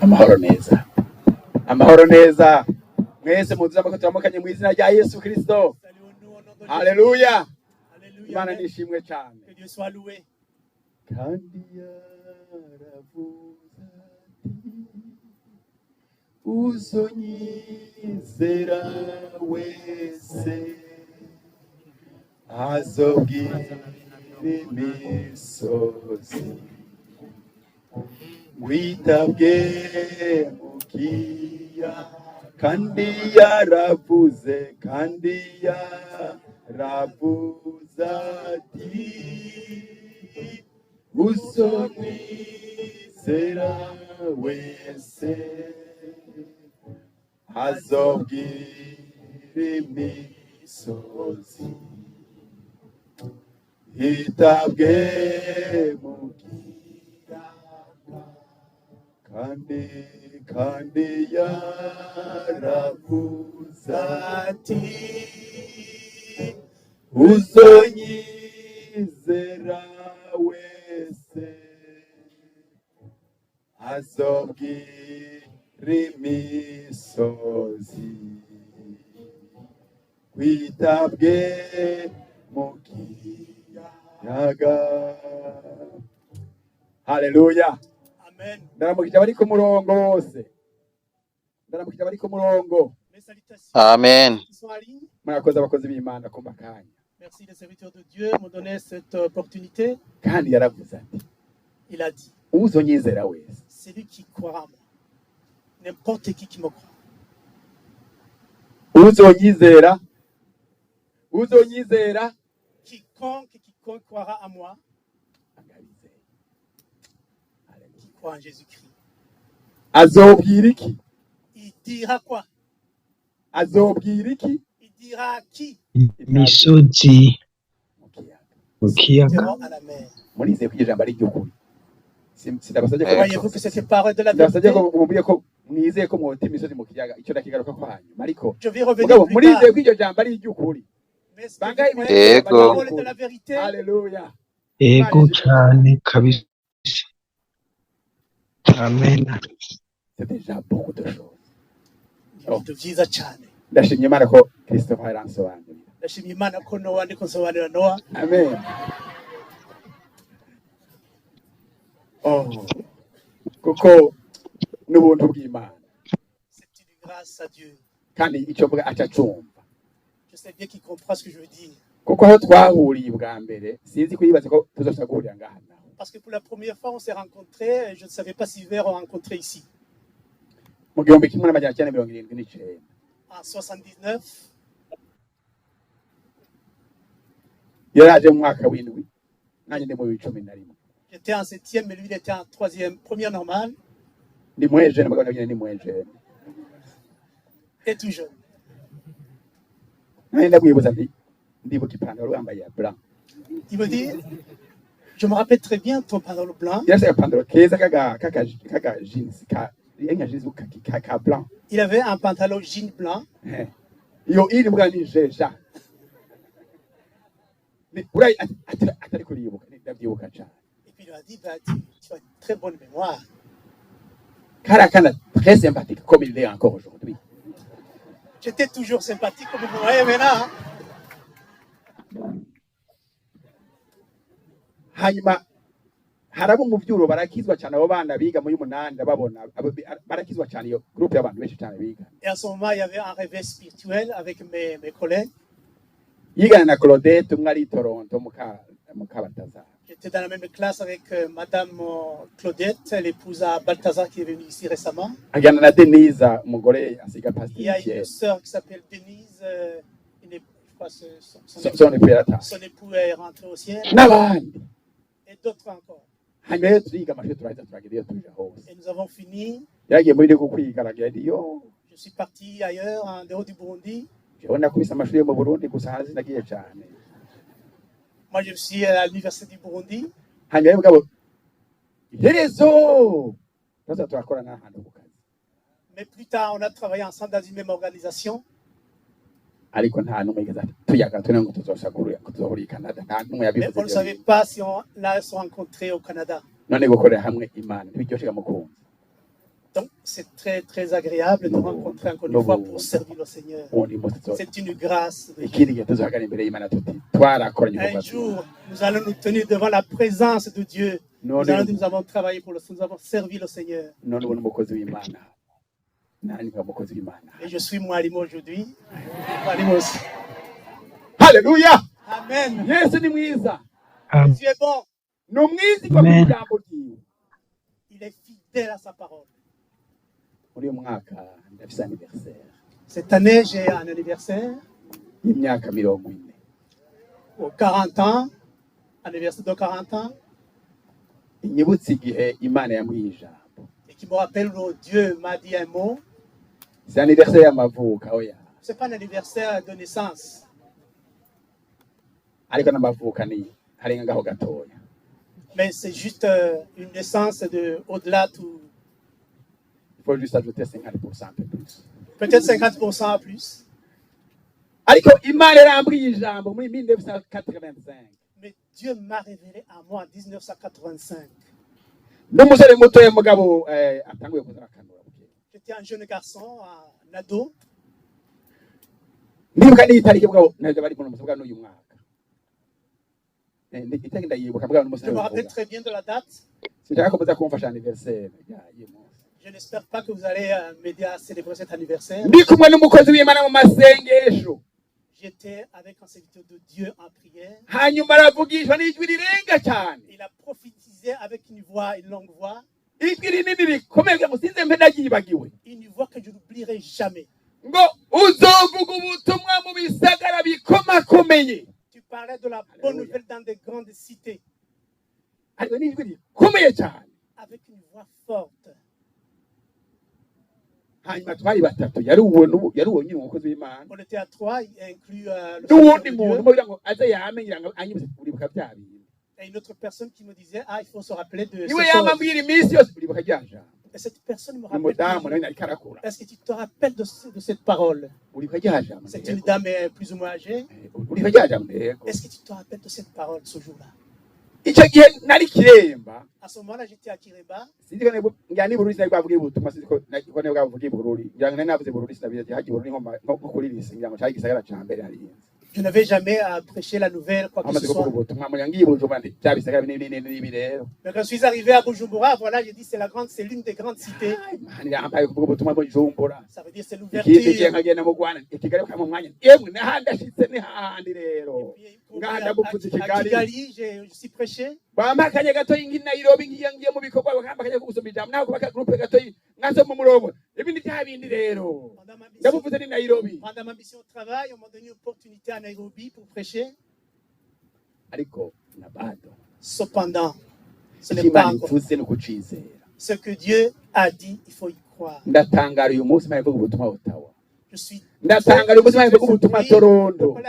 amahoro neza, amahoro neza. Mwese muzi ko turamukanye mu izina rya Yesu Kristo. Haleluya. Imana nishimwe cyane. Kandi yaravuze uzonyizera wese azobwira imisozi witabwe mu kiyaga. Kandi yaravuze ati uzonyizera wese azobwira imisozi hitabwe mu kiyaga. kandi yaravuze ati uzonyizera wese azobwira imisozi witabwe mu kiyaga. Haleluya. Ndaramukije abari ku murongo bose. Ndaramukije abari ku murongo. Amen. Murakoze abakozi b'Imana ku makanya. Merci les serviteurs de Dieu m'ont donné cette opportunité. Kandi yaravuze ati, il a dit, uzonyizera wese. Celui qui croira en moi, n'importe qui me croit. Uzonyizera. Quiconque croira en moi, qui croit en Jésus-Christ. Azobwira iki? Il dira quoi? Azobwira iki? Il dira qui? Imisozi mu kiyaga. Murizeye ko ijambo ari ry'ukuri. Voyez-vous que c'est parole de la vérité. Mwizeye ko mwote imisozi mu kiyaga icyo ndakigaruka ko hanyuma ariko mugabo murizeye ko iryo jambo ari ry'ukuri. Bangaye parole de la vérité. Haleluya. Ego cyane kabisa. Amen. C'est déjà beaucoup de choses. Ibintu byiza cyane. Ndashimye Imana ko Christophe aransobanurira. Ndashimye Imana ko Noah ndiko nsobanurira Noah. Amen. Kuko n'ubuntu bw'Imana. C'est une grâce à Dieu. Kandi icyo mvuga acacumva. Je sais bien qu'il comprend ce que je veux dire. Kuko aho twahuriye bwa mbere sinzi kuyibaza ko tuzosagurira ngaha. Parce que pour la première fois on s'est rencontrés, je ne savais pas si vers on rencontrait ici. Mu 1979. En 79. Yaraje mu mwaka w'indwi. Nanjye ndi mu 11. J'étais en 7e, mais lui il était en 3e, première normale. Ndi moins jeune, magana ndi moins jeune. Et tout jeune. Nanjye ndabwibuza ndibuka ipantaro yambaye ya blanc. Il me dit, je me rappelle très bien ton pantalon blanc. Il avait un pantalon jean blanc. Et puis il lui a dit, bah, tu as une très bonne mémoire. Très sympathique, comme il l'est encore aujourd'hui. J'étais toujours sympathique comme vous voyez maintenant. Hanyuma harabo mu byuro barakizwa cyane abo bana biga mu y'umunanda babona barakizwa cyane iyo groupe y'abantu benshi cyane biga. Et à ce moment il y avait un réveil spirituel avec mes collègues. Yigana na Claudette umwe ari Toronto muka Balthazar. J'étais dans la même classe avec madame Claudette, l'épouse à Balthazar qui est venue ici récemment. Agana na Denise umugore asiga pasteur. Il y a une sœur qui s'appelle Denise son époux est rentré au ciel. N'abandi. Et d'autres encore. Et nous avons fini. Je suis parti ailleurs, en dehors du Burundi. Moi, je suis à l'université du Burundi. Mais plus tard, on a travaillé ensemble dans une même organisation. Mais on ne savait pas si on allait se rencontrer au Canada. Donc, c'est très, très agréable de rencontrer encore une fois pour servir le Seigneur. C'est une grâce de Dieu. Un jour, nous allons nous tenir devant la présence de Dieu. Nous avons travaillé pour le Seigneur, nous avons servi le Seigneur. Et je suis mwalimu aujourd'hui. Mwalimu aussi. Alléluia. Amen. Yesu ni mwiza. Dieu est bon. Ni umwizi kwa ijambo ryiwe. Il est fidèle à sa parole. Muri uyu mwaka ndafise anniversaire. Cette année, j'ai un anniversaire. Y'imyaka 40. Aux 40 ans. Anniversaire de 40 ans. Inyibutse igihe Imana yamuha ijambo. Et qui me rappelle où Dieu m'a dit un mot. C'est anniversaire y'amavuka oya. C'est pas un anniversaire de naissance. Ariko n'amavuka ni harenga gaho gatoya. Mais c'est juste une naissance de au-delà tout. Il faut juste ajouter 50% un peu plus. Peut-être 50% plus. Ariko Imana yarambwiye ijambo muri 1985. Mais Dieu m'a révélé à moi en 1985. N'umusore muto y'umugabo atanguye kuzarakanura. J'étais un jeune garçon, un ado. Ndibuka n'itariki bwabo ntabwo bari kuno musabwa n'uyu mwaka. Itariki ndayibuka bwabo n'umusore. Je me rappelle très bien de la date. Sinshaka ko muza kumfasha anniversaire. Je n'espère pas que vous allez m'aider à célébrer cet anniversaire. Ndi kumwe n'umukozi w'Imana mu masengesho. J'étais avec un serviteur de Dieu en prière. Hanyuma aravugishwa n'ijwi rirenga cyane. Il a prophétisé avec une voix, une longue voix. Ijwi rinini rikomeye musinze mpe ndagibagiwe. Une voix que je n'oublierai jamais. Ngo uzovuga ubutumwa mu bisagara bikomakomeye. Tu parlais de la bonne nouvelle dans des grandes cités. Ariko n'ijwi rikomeye cyane. Avec une voix forte. Hanyuma twari batatu yari uwo nyine umukozi w'Imana. On était à 3, il inclut le n'uwundi muntu kugira ngo aze yamenyira ngo anyibutse uribuka bya bintu. Et une autre personne qui me disait, il faut se rappeler de Niwe yamambwira iminsi yose uribuka rya jambo. Et cette personne me Umudamu rappelle. nawe ariko arakura. Est-ce que tu te rappelles de cette parole? Uribuka rya jambo. C'est une dame plus ou moins âgée. Uribuka rya jambo. Est-ce que tu te rappelles de cette parole ce jour-là? Icyo gihe nari Kiremba. À ce moment-là, j'étais à Kiremba. Sinzi ko ngani Bururi sinari bwavuga ubutumwa sinzi ko nako ne bwavuga Bururi. Ngira ngo navuze Bururi sinabiye haji Bururi nko kuri lise ngira ngo cyari gisagara ca mbere hari. Je n'avais jamais prêché la nouvelle, quoi que ce soit. Mais quand je suis arrivé à Bujumbura, voilà, j'ai dit c'est l'une des grandes cités. Ça veut dire c'est l'ouverture. À Kigali, je suis prêché. Pendant ma mission au travail, on m'a donné une opportunité à Nairobi pour prêcher. Cependant, ce n'est pas encore. Ce que Dieu a dit, il faut y croire. Je suis la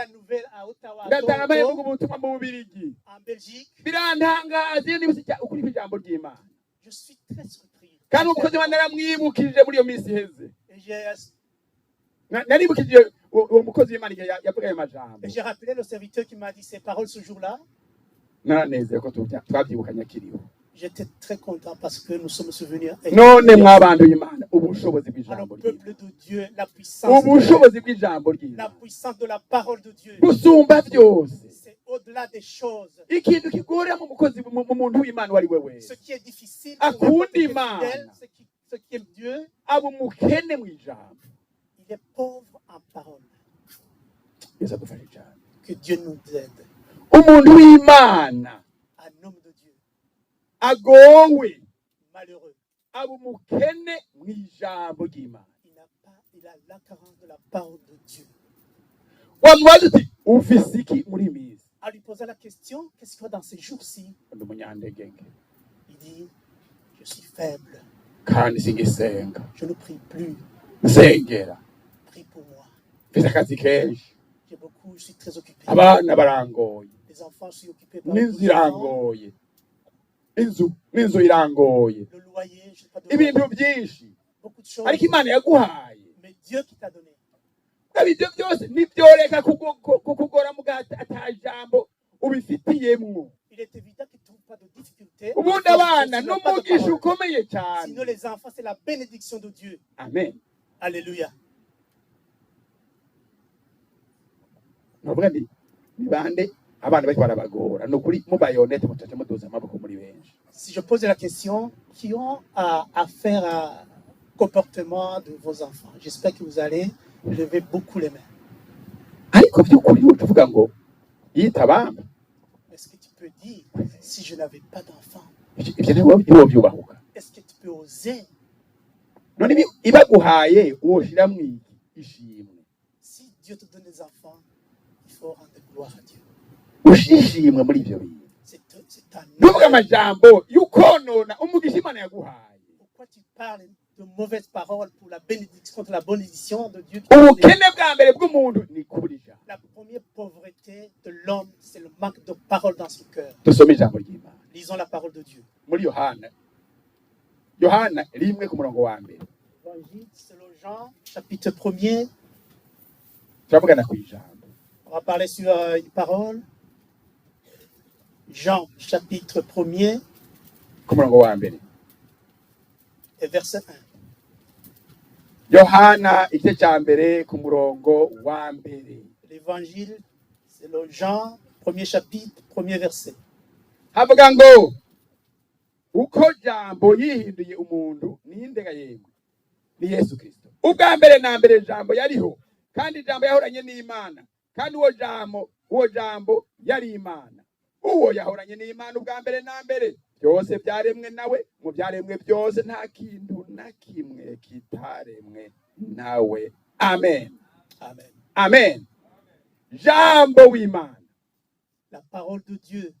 nouvelle à Ottawa, en Belgique. Je suis très surpris. Et j'ai rappelé le serviteur qui m'a dit ces paroles ce jour-là. J'étais très content parce que nous sommes souvenus. Alors, peuple de Dieu, la puissance de la parole de Dieu. C'est au-delà des choses. Ce qui est difficile pour fidèle, ce qui aime Dieu, il est pauvre en parole. Que Dieu nous aide. Un homme de Dieu. Malheureux. Il a la carence de la parole de Dieu. À lui poser la question, qu'est-ce qu'il y a dans ces jours-ci? Il dit, je suis faible. Je ne prie plus. Prie pour moi. J'ai beaucoup, je suis très occupé. Les enfants, je suis occupé par le loyer, je ne sais pas de beaucoup de choses. Mais Dieu qui t'a donné. Il est évident que tout pas de difficulté. ubundi abana S'il n'y a pas de n'umugisha parole. ukomeye cyane. Sinon, les enfants, c'est la bénédiction de Dieu. Amen. Alléluia. Novuga nti ni bande abana bariko barabagora ni ukuri mubayonete mutace muduza amaboko muri benshi. Si je pose la question, qui ont à faire à comportement de vos enfants, j'espère que vous allez lever beaucoup les mains. Ariko by'ukuri utuvuga ngo yitabamba Est-ce que tu peux dire, si je n'avais pas d'enfant, ibyo niwo byubahuka. est-ce que tu peux oser? None ibaguhaye woshira mu ishimwe. Si Dieu te donne des enfants, il faut rendre gloire à Dieu. Ushishimwe muri ibyo bintu. C'est un Nuvuga amajambo yukonona umugisha Imana yaguhaye. Pourquoi tu parles de mauvaises paroles pour la bénédiction, contre la bénédiction de Dieu? Ubukene bwa mbere bw'umuntu ni kuburija. La première pauvreté de l'homme, c'est le manque de parole dans son cœur. Dusome ijambo ry'Imana. Lisons la parole de Dieu. Muri Yohana rimwe ku murongo wa mbere. Évangile selon Jean, chapitre 1er. Turavugana ku ijambo. On va parler sur une parole. Jean, chapitre 1er, Ku murongo wa mbere. et verset 1. Yohana igice cya mbere ku murongo wa mbere. L'évangile selon Jean, premier chapitre, premier verset. Havuga ngo uko jambo yihinduye umuntu ninde ga yemwe ni Yesu Kristo. Ubwa mbere na mbere jambo yariho kandi jambo yahoranye n'Imana kandi uwo jambo yari Imana. Uwo yahoranye n'Imana ubwa mbere na mbere. Byose byaremwe nawe, mu byaremwe byose nta kintu na kimwe kitaremwe nawe. Amen. Amen. Amen. Jambo w'Imana. La parole de Dieu.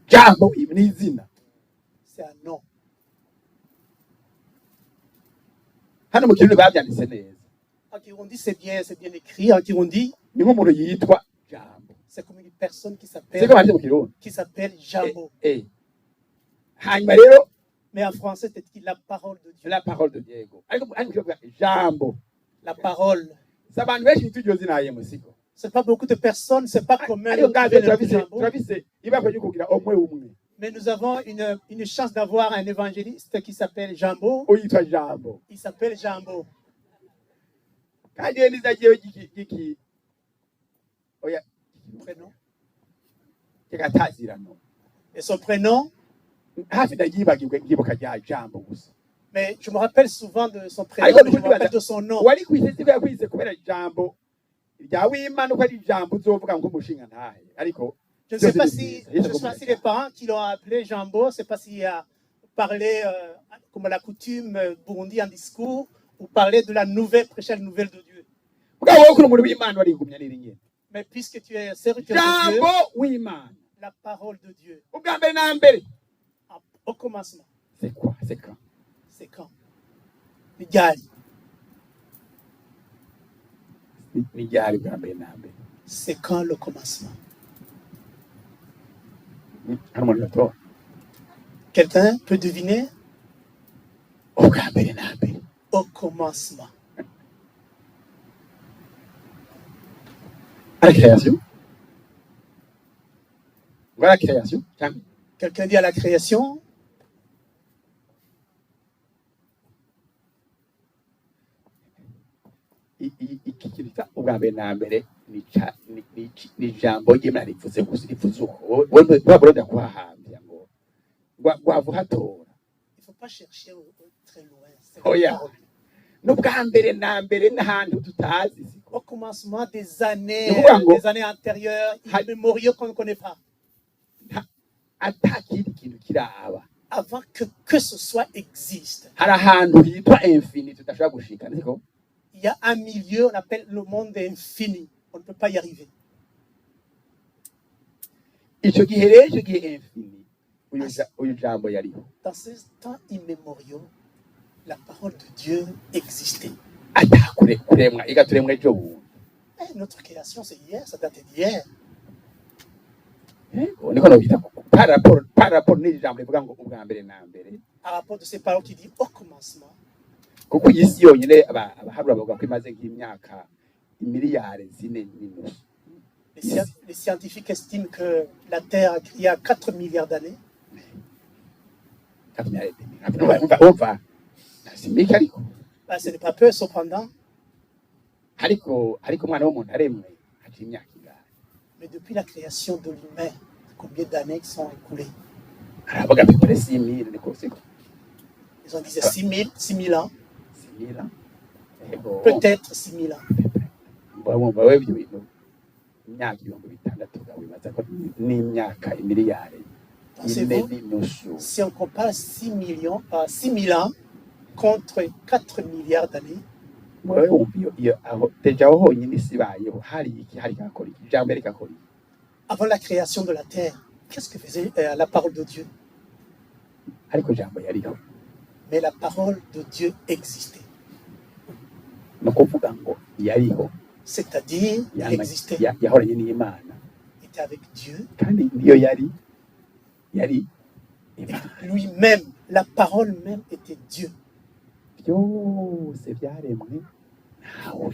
Jambo ni izina. C'est un nom. Hano mu Kirundi babyanditse neza. En Kirundi, c'est bien écrit. En Kirundi, Ni nk'umuntu yitwa Jambo. c'est comme une personne qui Siko s'appelle banditse mu Kirundi. Jambo. Hanyuma rero Mais en français, c'est écrit la parole de Dieu. la parole de Dieu. Ariko mu Kirundi Jambo. La parole. Abantu benshi bitwa iryo zina yemwe siko. C'est pas beaucoup de personnes, c'est pas commun. Ariko bwa mbere Jambo. turafise ibakwe ryo kugira umwe umwe. Mais nous avons une chance d'avoir un évangéliste qui s'appelle Jambo. Uyitwa Jambo. Il s'appelle Jambo. Kandi yenda izagiye giki oya Prénom. kigatazirano. Et son prénom, Hafi ndagibagirwe ngibuka rya Jambo gusa. mais je me rappelle souvent de son prénom, Ariko mais je me rappelle de son nom. wari kwise siko yakwise kubera Jambo rya w'Imana uko ari Jambo uzovuga ngo umushinga ntahe. Ariko Je ne sais pas si les parents qui l'ont appelé Jambo, c'est pas s'il a parlé comme à la coutume Burundi en discours, ou parler de la nouvelle, prêcher la nouvelle de Dieu. Bwa wowe kuri umuntu w'Imana warigumya n'irinye. Mais puisque tu es serviteur de Dieu, Jambo w'Imana. la parole de Dieu, Ubwa mbere na mbere. au commencement, C'est quoi? C'est quand? c'est quand? Nigali, Ni ryari bwa mbere na mbere. c'est quand le commencement? Hano umuntu yatora. Quelqu'un peut deviner? Ubwa mbere na mbere. Au commencement. À la création. Voilà la création. Cyangwa Quelqu'un dit à la création? iki kirita ubwa mbere na mbere ni jambo ry'Imana rivuze gusa rivuze uko. Wowe wabura kuhahambya ngo wavuhatora. Il ne faut pas chercher très loin. C'est Oh, la yeah. parole. N'ubwa mbere na mbere n'ahantu tutazi. Au commencement des années, antérieures, immémoriaux qu'on ne connaît pas. Atakindi kintu kiraba. Avant que ce soit existe. Hari ahantu hitwa infini tudashobora gushika niko. Il y a un milieu, on appelle le monde infini. On ne peut pas y arriver. Icyo gihe rero icyo gihe infini uyu jambo yariho. Dans ces temps immémoriaux, la parole de Dieu existait. Atakure kuremwa igaturemwa ejo bundi. Notre création, c'est hier, ça date d'hier. Niko nobita par rapport n'ijambo rivuga ngo ubwa mbere na mbere. À rapport de ces paroles qui dit au commencement. kuko iyi si yonyine abaharura bavuga ko imaze nk'imyaka imiliyari 4 n'inusu. Les scientifiques estiment que la Terre a il y a 4 milliards d'années. 4 miliyari umva nasimika ariko Ce n'est pas peu cependant. ariko umwana w'umuntu aremwe haciye imyaka ingahe? Mais depuis la création de l'humain, combien d'années sont écoulées? aravuga à peu près 6000 niko siko Ils ont dit 6000 ans. 6000 ans Peut-être 6000 ans. Wumva wewe ibyo bintu imyaka 600 wibaza ko n'imyaka imiliyari 4 n'inusu. Si on compare 6000 ans contre 4 milliards d'années, wewe wumva iyo aho deja honyine isi bayeho hari iki hari gakora iki jambo rikakora iki? avant la création de la terre, qu'est-ce que faisait la parole de Dieu? Ariko jambo yariho. Mais la parole de Dieu existait. No kuvuga ngo yariho, c'est-à-dire il existait. Yahoranye n'Imana. Il était avec Dieu. Kandi niyo yari lui-même, la parole même était Dieu. byose byaremwe nawe.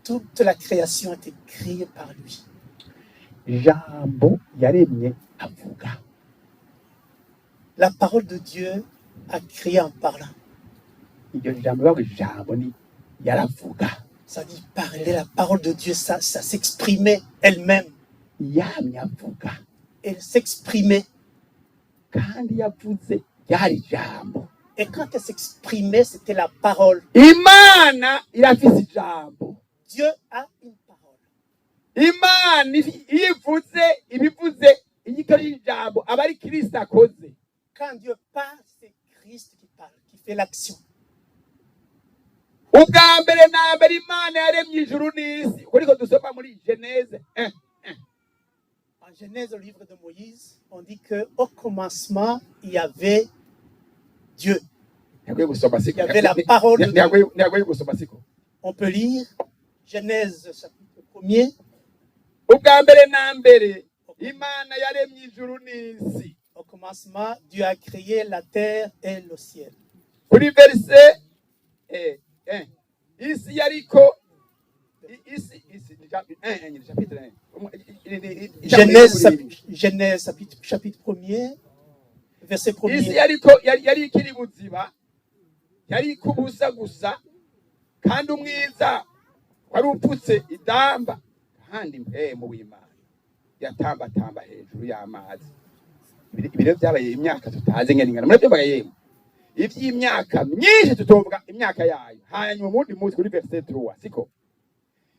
Toute la création a été créée par lui. Jambo yaremye avuga. La parole de Dieu a créé en parlant. Iryo jambo bavuga jambo ni yaravuga. Ça dit parler, la parole de Dieu, ça s'exprimait elle-même. Yamye avuga. Elle s'exprimait. Kandi yavuze yari jambo. Et quand elle s'exprimait, c'était la parole. Imana irafise ijambo. Dieu a une parole. Imana ivuze ibivuze igikora ijambo abari Kristo akoze. Quand Dieu parle, c'est Christ qui parle, qui fait l'action. Ubwa mbere na mbere Imana yaremye ijuru n'isi. Kuriko dusoma muri Genèse 1. En Genèse, au livre de Moïse, on dit qu'au commencement, il y avait Dieu. Il y avait la parole de Dieu. On peut lire Genèse chapitre 1er. Ubwa mbere na mbere Imana yaremye ijuru n'isi. Au commencement, Dieu a créé la terre et le ciel. Kuri verset isi yariko isi chapitre 1. Genèse chapitre 1er, verset 1er. Isi yari ikiri buziba, yari kubusa gusa, kandi umwiza wari upfutse idamba, kandi mu w'Imana yatambatamba hejuru y'amazi. Ibiro byabaye imyaka tutazi ngengana murabyo bagayemo. Ivy'imyaka myinshi tutovuga imyaka yayo. Hanyuma mundi muzi kuri verset 3 siko.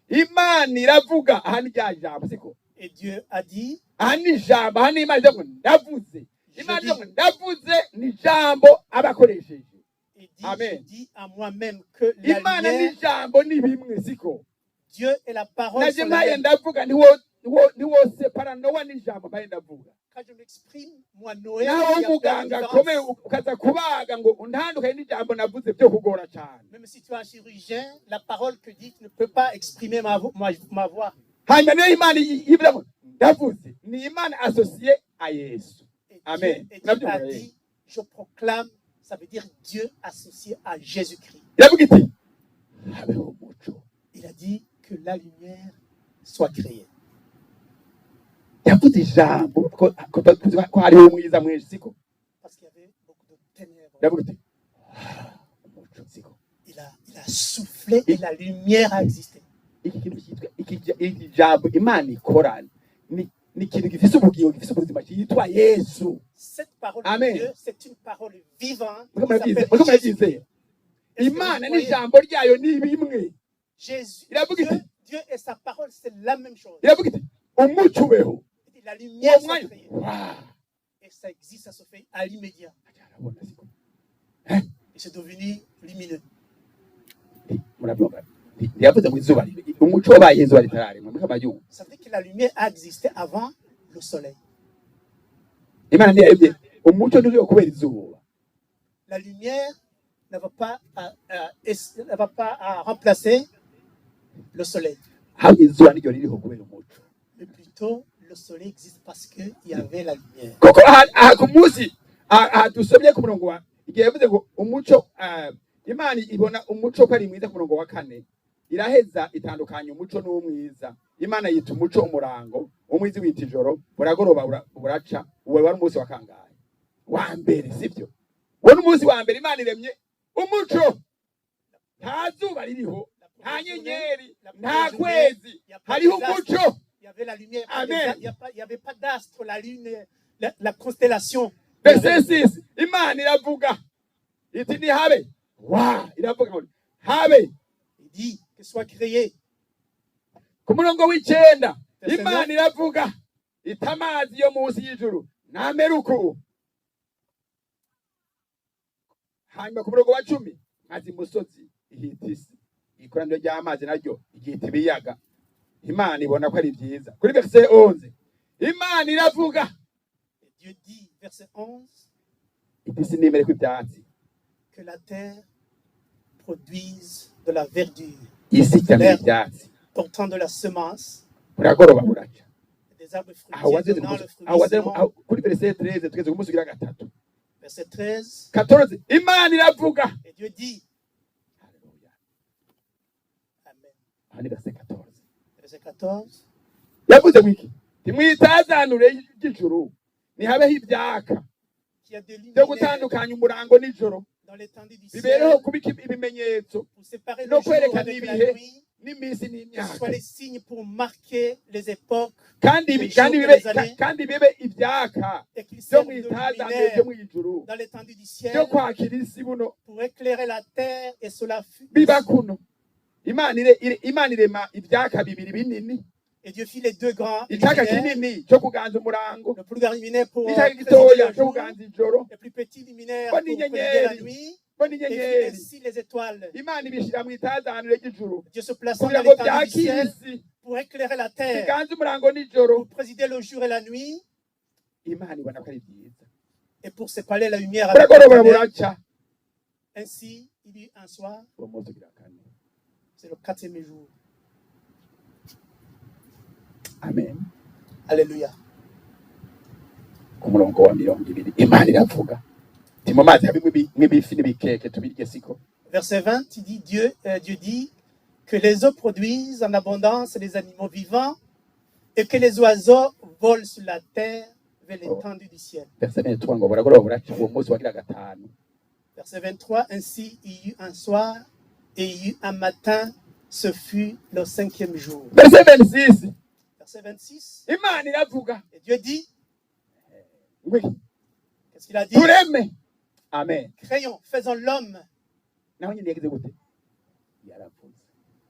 Imana iravuga ahandi rya jambo siko. Et Dieu a dit, ahandi jambo ahandi Imana ivuga ndavuze. Imana ivuga ndavuze ni jambo abakoresheje. Amen. Je dis à moi-même que la Imana lumière, ni jambo ni bimwe siko. Dieu et la parole Naje sont maye la même. ndavuga niwo separa Nowa ni jambo maye ndavuga. Quand je m'exprime, moi Noé, Naho muganga kome ukaza kubaga ngo untandukanye n'ijambo navuze byo kugora cyane. même si tu es un chirurgien, la parole que dit ne peut pas exprimer ma voix. Hanyuma niyo Imana ivuga ngo ndavuze ni Imana associée à Yesu. Et Amen. Dieu a dit, je proclame, ça veut dire Dieu associé à Jésus-Christ. Iravuga iti habeho umuco. Il a dit que la lumière soit créée. Yavuze ijambo ko hariho umwiza mwinshi siko. Parce qu'il y avait beaucoup de ténèbres. Iravuga iti umuco siko. Il a soufflé et la lumière a existé. Iki kintu cyitwa iki jambo Imana ikora ni ikintu gifise ubugingo gifise ubuzima cyitwa Yesu. Cette parole Amen. de Dieu, c'est une parole vivante. Murabyizeye. Imana n'ijambo ryayo ni bimwe. Jésus, Iravuga iti Dieu et sa parole, c'est la même chose. iravuga iti umuco ubeho. La lumière s'est créée. Et ça existe, ça se fait à l'immédiat. Et c'est devenu lumineux. Yavuze ngo izuba umuco wabaye izuba ritararemwa muri kamayungu. Ça veut dire que la lumière a existé avant le soleil. Imana ntiyaremye umuco nturiho kubera izuba. La lumière ne va pas remplacer le soleil. Ahubwo izuba niryo ririho kubera umuco. Mais plutôt, le soleil existe parce qu'il y avait la lumière. Koko aha ku munsi aha dusomye ku murongo wa igihe yavuze ngo umuco imana ibona umuco ko ari mwiza ku murongo wa 4 iraheza itandukanya umuco n'umwiza. Imana yita umuco umurango, umwiza wita ijoro, buragoroba buraca. Uwe wari umunsi wa kangahe? Wa mbere, sibyo? Wari umunsi wa mbere Imana iremye umuco. Nta zuba ririho, nta nyenyeri, nta kwezi, hariho umuco. Il y avait la lumière, Amen. il n'y avait pas d'astre, la lune, la constellation. Verset 6, Imana iravuga iti ni habe. Wa, iravuga ngo habe. Il dit que soit créé. Ku murongo w'icenda Imana iravuga iti amazi yo munsi y'ijuru nameruku. Hanyuma ku murongo wa 10 nkazi musozi ihita isi. Ikoraniro ry'amazi naryo igihita ibiyaga. Imana ibona ko ari byiza. Kuri verset 11 Imana iravuga. Dieu dit, verset 11, iti sinimere ko ibyatsi. Que la terre produise de la verdure, Isi cyane ibyatsi. portant de la semence, Buragoroba buraca. des arbres Aho fruitiers wazeze donnant le aho fruit. kuri verset 13 tugeze ku munsi wa 3. Verset 13, 14 Imana iravuga. et Dieu dit, Haleluya. Amen. Hani verset 14. Verset 14, Yavuze wiki. Timwitazanure y'ijuru. Ni habeho ibyaka. qui a des Byo luminaires gutandukanya umurango n'ijoro. dans l'étendue du Bibereho ciel kubika ibimenyetso pour séparer no le jour kwerekana avec la ibihe nuit, n'iminsi que ce n'imyaka. soit les signes pour marquer les époques Kandi les jours et les années, kandi bibe ibyaka et qu'ils byo servent de mwitazanure byo luminaire mw'ijuru. dans l'étendue du Byo ciel kwakira isi buno pour éclairer la terre et cela fut. biba kuno. Imana irema ibyaka bibiri binini. Et Dieu fit les deux grands Icyaka luminaires, kinini cyo kuganza umurango. le plus grand luminaire pour Icyaka présider gitoya le cyo jour, kuganza ijoro. le plus petit luminaire Bonne pour présider inyenyeri. la nuit, Bo et fit n'inyenyeri. ainsi les étoiles. Imana ibishira mwitazanure ry'ijuru. Dieu se plaçant Kugira dans ngo l'étendue du byakire ciel isi. pour éclairer la terre, Biganza umurango n'ijoro. pour présider le jour et la nuit, Imana ibona ko ari byiza. et pour séparer la lumière avec Buragoroba la ténèbres. buraca. Ainsi, il y eut un soir, Uwo munsi ugira kane. c'est le 4e jour. Amen. Alléluia. Ku murongo wa 20 Imana iravuga. Ti mu mazi habimwe ibifi n'ibikeke tubirye siko. Verset 20, il dit Dieu dit que les eaux produisent en abondance les animaux vivants et que les oiseaux volent sur la terre vers l'étendue du ciel. Verset 23 ngo buragoroba buraca uwo munsi wagira gatanu. Verset 23, ainsi il y eut un soir et il y eut un matin, ce fut le 5e jour. Verset 26 Verset 26, Imana iravuga. et Dieu dit, Oui. qu'est-ce qu'il a dit? Tureme. Amen. Créons, faisons l'homme. Naho nyine yagize gute? Yaravuze.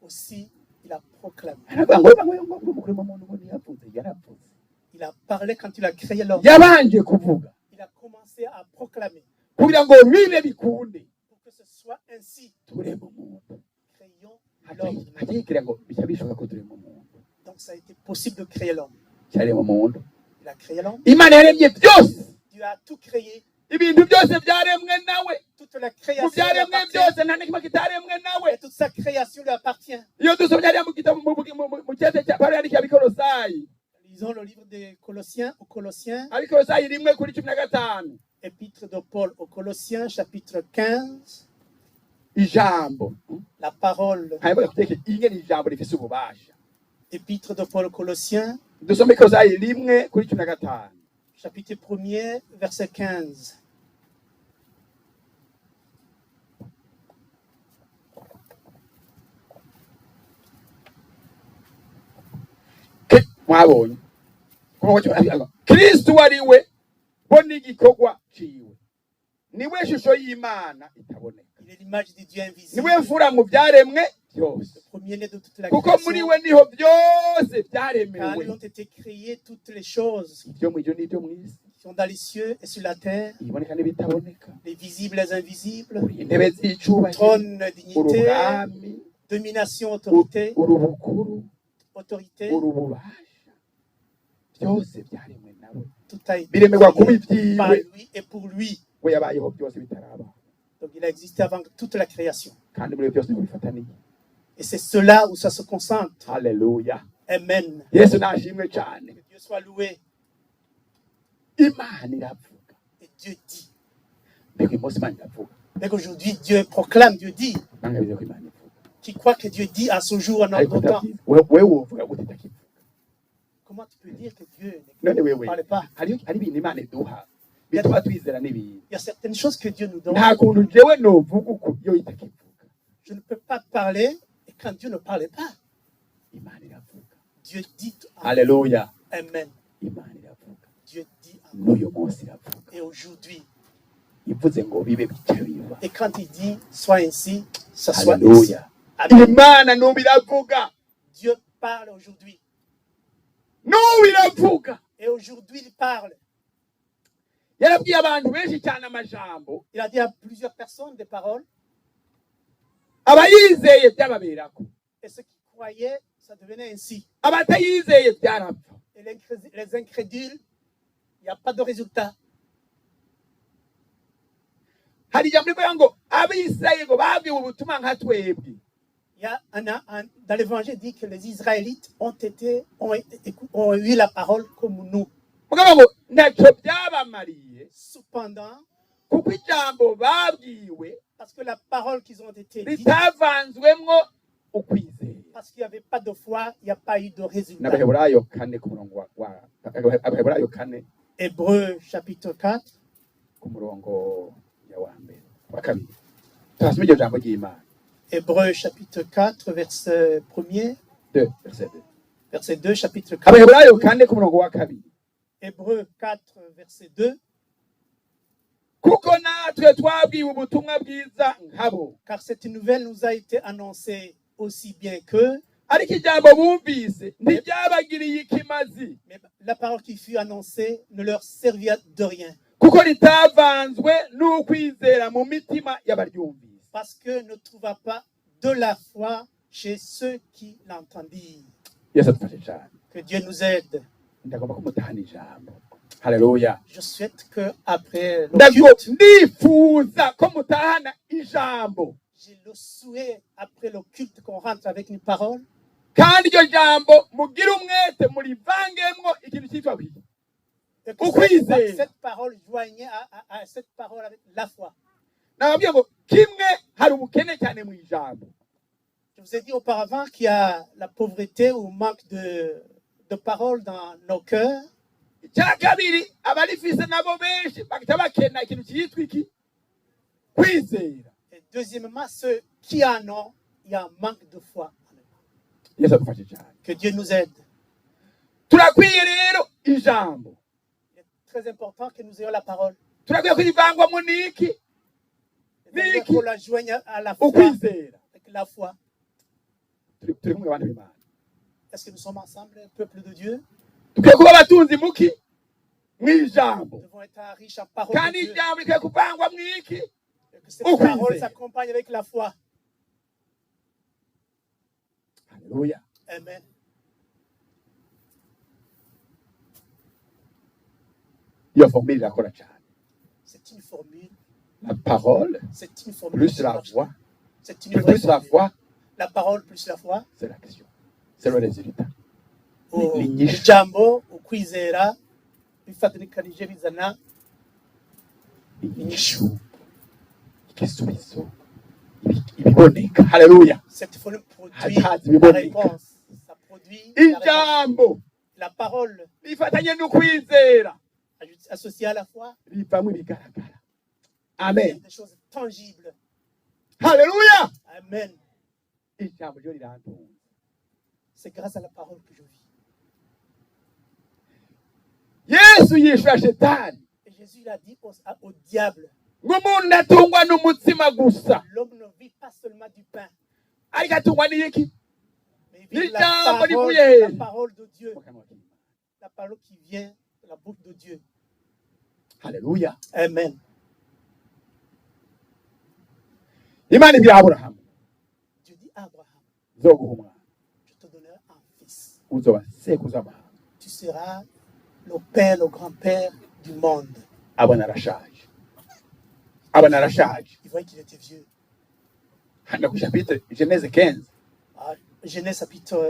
Aussi, il a proclamé. Aravuga ngo mukuru mu muntu ngo ntiyavuze, yaravuze. Il a parlé quand il a créé l'homme. Yabanje kuvuga. Il a commencé à proclamer Kugira ngo bibe bikunde. pour que ce soit ainsi. Tureme umuntu. Créons l'homme. Hatikira ngo bijya bishoboka ko tureme umuntu. Donc ça a été possible de créer l'homme. Cyarema umuntu. Il a créé l'homme. Imana yaremye byose. Dieu a tout créé. Ibintu byose byaremwe nawe. Toute la Mu création lui byaremwe appartient. byose nta n'ikimwe kitaremwe nawe. Et toute sa création lui appartient. Iyo dusomye hariya mu gitabo mu cyete cya Pawulo yandikiye Abikolosayi. Lisons le livre des Colossiens aux Colossiens, Abikolosayi 1:15. épître de Paul aux Colossiens, chapitre 15. Ijambo. La parole, Hanyuma kuteke ingene ijambo rifise ububasha. épître de Paul aux Colossiens, Dusome Kolosayi 1:15. chapitre 1er, verset 15. Mwabonye. Kristo ari we bo n'igikorwa ciwe. Niwe shusho y'Imana itaboneka. Il est l'image de Dieu invisible, Niwe mfura mu byaremwe le byose. premier-né de toute la Kuko muri création. we niho byose Car lui byaremewe. ont été créées toutes les choses Ibyo mu ijuru n'ibyo mu isi. qui sont dans les cieux et sur la terre, Iboneka n'ibitaboneka. les visibles, les invisibles, Intebe z'icubahiro. trône, dignité, Urubwami. domination, autorité, Urubukuru. autorité, Urububasha. Byose byaremwe nawe. tout a été Biremerwa kuba créé par ibyiwe. lui et pour lui. We yabayeho byose bitarabaho. Donc il a existé avant toute la création. Kandi muri byose bifataniye. Et c'est cela où ça se concentre. Haleluya. Amen. Yesu nashimwe cyane. Que Dieu soit loué. Imana iravuga. Et Dieu dit. Mbega uyu munsi Imana iravuga. Mais qu'aujourd'hui, Dieu proclame, Dieu dit, bangabize ko Imana ivuga qui croit que Dieu dit à ce jour, en ariko notre temps. utabyizi wewe wovuga gute itakivuga Comment tu peux dire que Dieu none ne wewe parle pas? hari ibintu Imana iduha bituma twizera n'ibintu Il y a certaines choses que Dieu nous donne. nta kuntu jewe novuga uko iyo itakivuga Je ne peux pas parler et quand Dieu ne parle pas, Imana iravuga Dieu dit haleluya Amen. Imana iravuga Dieu dit Amen. n'uyu munsi iravuga Et aujourd'hui, ivuze ngo bibe bica biba et quand il dit soit ainsi, ça soit ainsi. haleluya Amen. Imana n'ubu iravuga Dieu parle aujourd'hui. n'ubu iravuga Et aujourd'hui, il parle. yarabwiye abantu benshi cyane amajambo Il a dit à plusieurs personnes des paroles. abayizeye byababerako Et ceux qui croyaient, ça devenait ainsi. abatayizeye byarapfa Et les incrédules, il n'y a pas de résultat. hari ijambo rivuga ngo abisirayeli ngo babwiwe ubutumwa nka twebwe Il y a dans l'évangile dit que les Israélites ont eu la parole comme nous. mugabo ngo ntacyo byabamariye Cependant, kuko ijambo babwiwe parce que la parole qu'ils ont été dites, ritavanzwemwo ukwizera parce qu'il n'y avait pas de foi, il n'y a pas eu de résultat. n'abaheburayo 4 ku murongo wa abaheburayo 4 Hébreux chapitre 4, ku murongo wa mbere wa kabiri turasoma iryo jambo ry'Imana Hébreux chapitre 4, verset 1er, 2 verset 2 verset 2, chapitre 4. abaheburayo 4 ku murongo wa kabiri Hébreux 4, verset 2. kuko natwe twabwiwe ubutumwa bwiza nkabo Car cette nouvelle nous a été annoncée aussi bien que, ariko ijambo bumvise ntiryabagiriye ikimazi mais la parole qui fut annoncée ne leur servia de rien, kuko ritavanzwe n'ukwizera mu mitima y'abaryumvise parce que ne trouva pas de la foi chez ceux qui l'entendirent. yesu adufashe cyane Que Dieu nous aide. ndagomba kumutahana ijambo haleluya Je souhaite que après le ndabyo culte, ndifuza ko mutahana ijambo j'ai le souhait après le culte qu'on rentre avec une parole kandi iryo jambo mugire umwete murivangemwo ikintu cyitwa bwiza et que ukwizera cette parole joignait à cette parole avec la foi. nababwiye ngo kimwe hari ubukene cyane mu ijambo Je vous ai dit auparavant qu'il y a la pauvreté ou manque de paroles dans nos cœurs. icya kabiri abarifise nabo benshi bagita bakena ikintu cyitwa iki kwizera Et deuxièmement, ceux qui en ont, il y a un manque de foi. yesu adufashe cyane Que Dieu nous aide. turakwiye rero ijambo Il est très important que nous ayons la parole. turakwiye kurivangwamo n'iki Il faut la joindre à la foi. ukwizera Avec la foi. turi kumwe abantu b'Imana Est-ce que nous sommes ensemble, le peuple de Dieu? dukwiye kuba abatunzi muki mu ijambo Nous devons être riches en parole de kandi Dieu. ijambo rikwiye kuvangwa mu iki Et que cette Ukwizera. parole s'accompagne avec la foi. haleluya Amen. iyo formule irakora cyane C'est une formule. la parole C'est une formule. plus qui la marche. foi C'est une vraie plus la formule. foi La parole plus la foi. c'est l'action c'est le résultat Oh, Inyishu. ijambo ukwizera bifatikanije bizana inyishu igisubizo ibiboneka haleluya cette formule produit Hatazi la biboneka. réponse. Ça produit la réponse. ijambo La parole rifatanye n'ukwizera associée à la foi, rivamo ibigaragara il y a amen des choses tangibles. haleluya Amen. ijambo ryo rirantunga C'est grâce à la parole que je vis. yesu yishura shetani Et Jésus l'a dit au diable, ngo umuntu atungwa n'umutsima gusa l'homme ne vit pas seulement du pain, ariko atungwa n'iki mais il vit de Ijambo rivuye la hejuru. parole de Dieu, mu kanwa k'Imana. la parole qui vient de la bouche de Dieu. haleluya Amen. imana ibwira aburahamu Dieu dit à Abraham, nzoguha umwana je te donnerai un fils. uzoba sekuruza w'amahanga Tu seras le père, le grand-père du monde. abona arashaje abona arashaje Il voyait qu'il était vieux. hano ku chapitre genese 15 Ah, Genèse